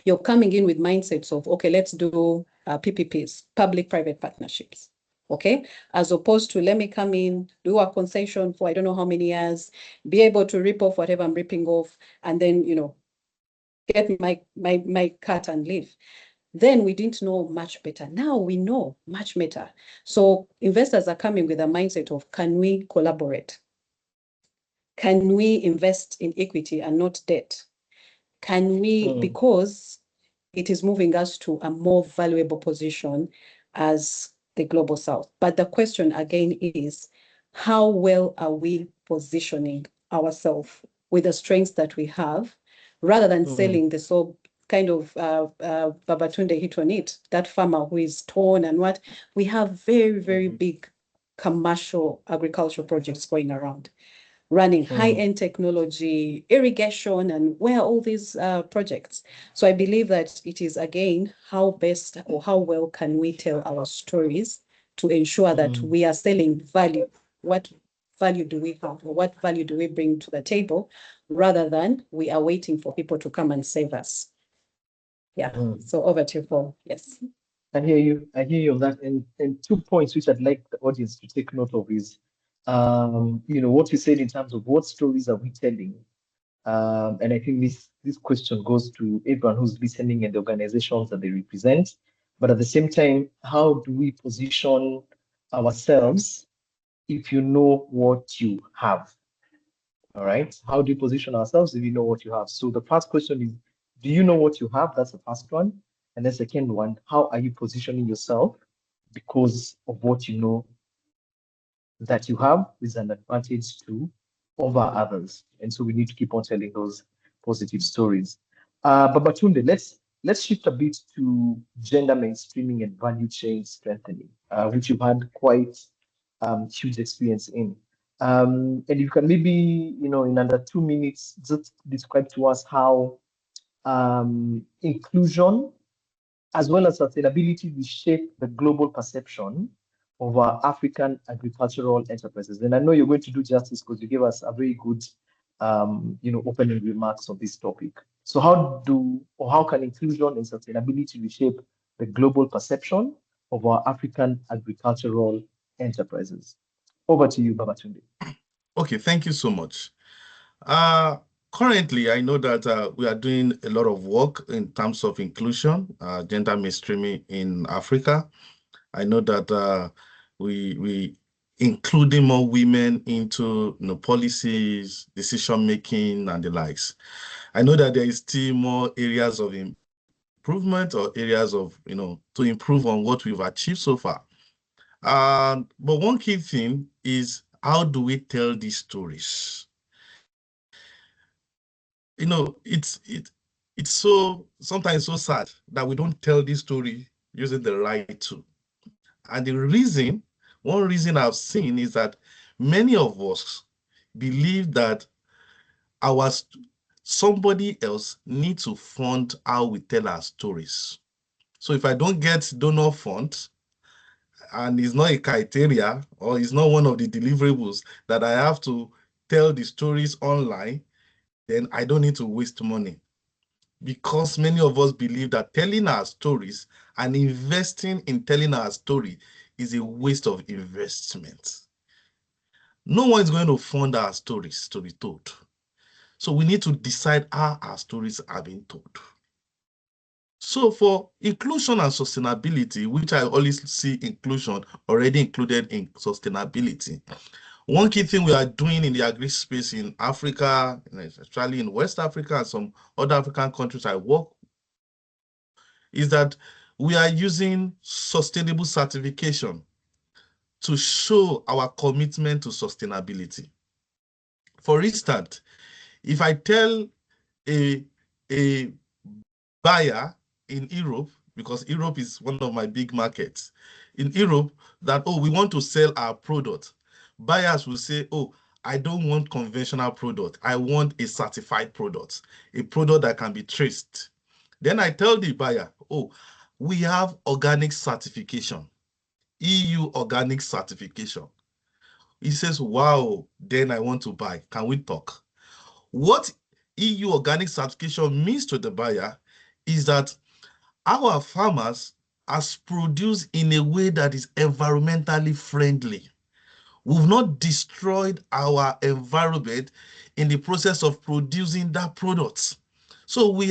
You're coming in with mindsets of, okay, let's do PPPs, public-private partnerships, okay? As opposed to, let me come in, do a concession for I don't know how many years, be able to rip off whatever I'm ripping off, and then, you know, get my cut and leave. Then we didn't know much better. Now we know much better. So investors are coming with a mindset of, can we collaborate? Can we invest in equity and not debt? Can we, because it is moving us to a more valuable position as the global south. But the question again is, how well are we positioning ourselves with the strengths that we have, rather than selling the so kind of Babtunde hit on it, that farmer who is torn and what. We have very, very big commercial agricultural projects going around, running high-end technology, irrigation, and where all these projects. So I believe that it is, again, how best or how well can we tell our stories to ensure that we are selling value. What value do we have, or what value do we bring to the table, rather than we are waiting for people to come and save us. Yeah. So over to you, Paul. Yes. I hear you on that. And 2 points which I'd like the audience to take note of is, you know, what you said in terms of what stories are we telling? And I think this question goes to everyone who's listening and the organizations that they represent. But at the same time, how do we position ourselves if you know what you have? All right. How do you position ourselves if you know what you have? So the first question is, do you know what you have? That's the first one. And the second one, how are you positioning yourself because of what you know that you have is an advantage to over others? And so we need to keep on telling those positive stories. Babtunde, let's shift a bit to gender mainstreaming and value chain strengthening, which you've had quite huge experience in. And you can maybe, you know, in under 2 minutes, just describe to us how inclusion as well as sustainability reshape the global perception of our African agricultural enterprises. And I know you're going to do justice because you gave us a very good, you know, opening remarks on this topic. So how can inclusion and sustainability reshape the global perception of our African agricultural enterprises? Over to you, Babtunde. Okay, thank you so much. Currently, I know that we are doing a lot of work in terms of inclusion, gender mainstreaming in Africa. I know that we including more women into, you know, policies, decision making, and the likes. I know that there is still more areas of improvement or areas of, you know, to improve on what we've achieved so far. But one key thing is, how do we tell these stories? You know, it's so sometimes so sad that we don't tell this story using the right tool. And the reason, one reason I've seen is that many of us believe that somebody else needs to fund how we tell our stories. So if I don't get donor fund, and it's not a criteria or it's not one of the deliverables that I have to tell the stories online, then I don't need to waste money. Because many of us believe that telling our stories and investing in telling our story is a waste of investment. No one is going to fund our stories to be told. So we need to decide how our stories are being told. So for inclusion and sustainability, which I always see inclusion already included in sustainability, one key thing we are doing in the agri space in Africa, especially in West Africa and some other African countries I work, is that we are using sustainable certification to show our commitment to sustainability. For instance, if I tell a buyer in Europe, because Europe is one of my big markets, in Europe, that, oh, we want to sell our product, buyers will say, oh, I don't want conventional product. I want a certified product, a product that can be traced. Then I tell the buyer, oh, we have organic certification, EU organic certification. He says, wow, then I want to buy. Can we talk? What EU organic certification means to the buyer is that our farmers are produced in a way that is environmentally friendly. We've not destroyed our environment in the process of producing that product. So we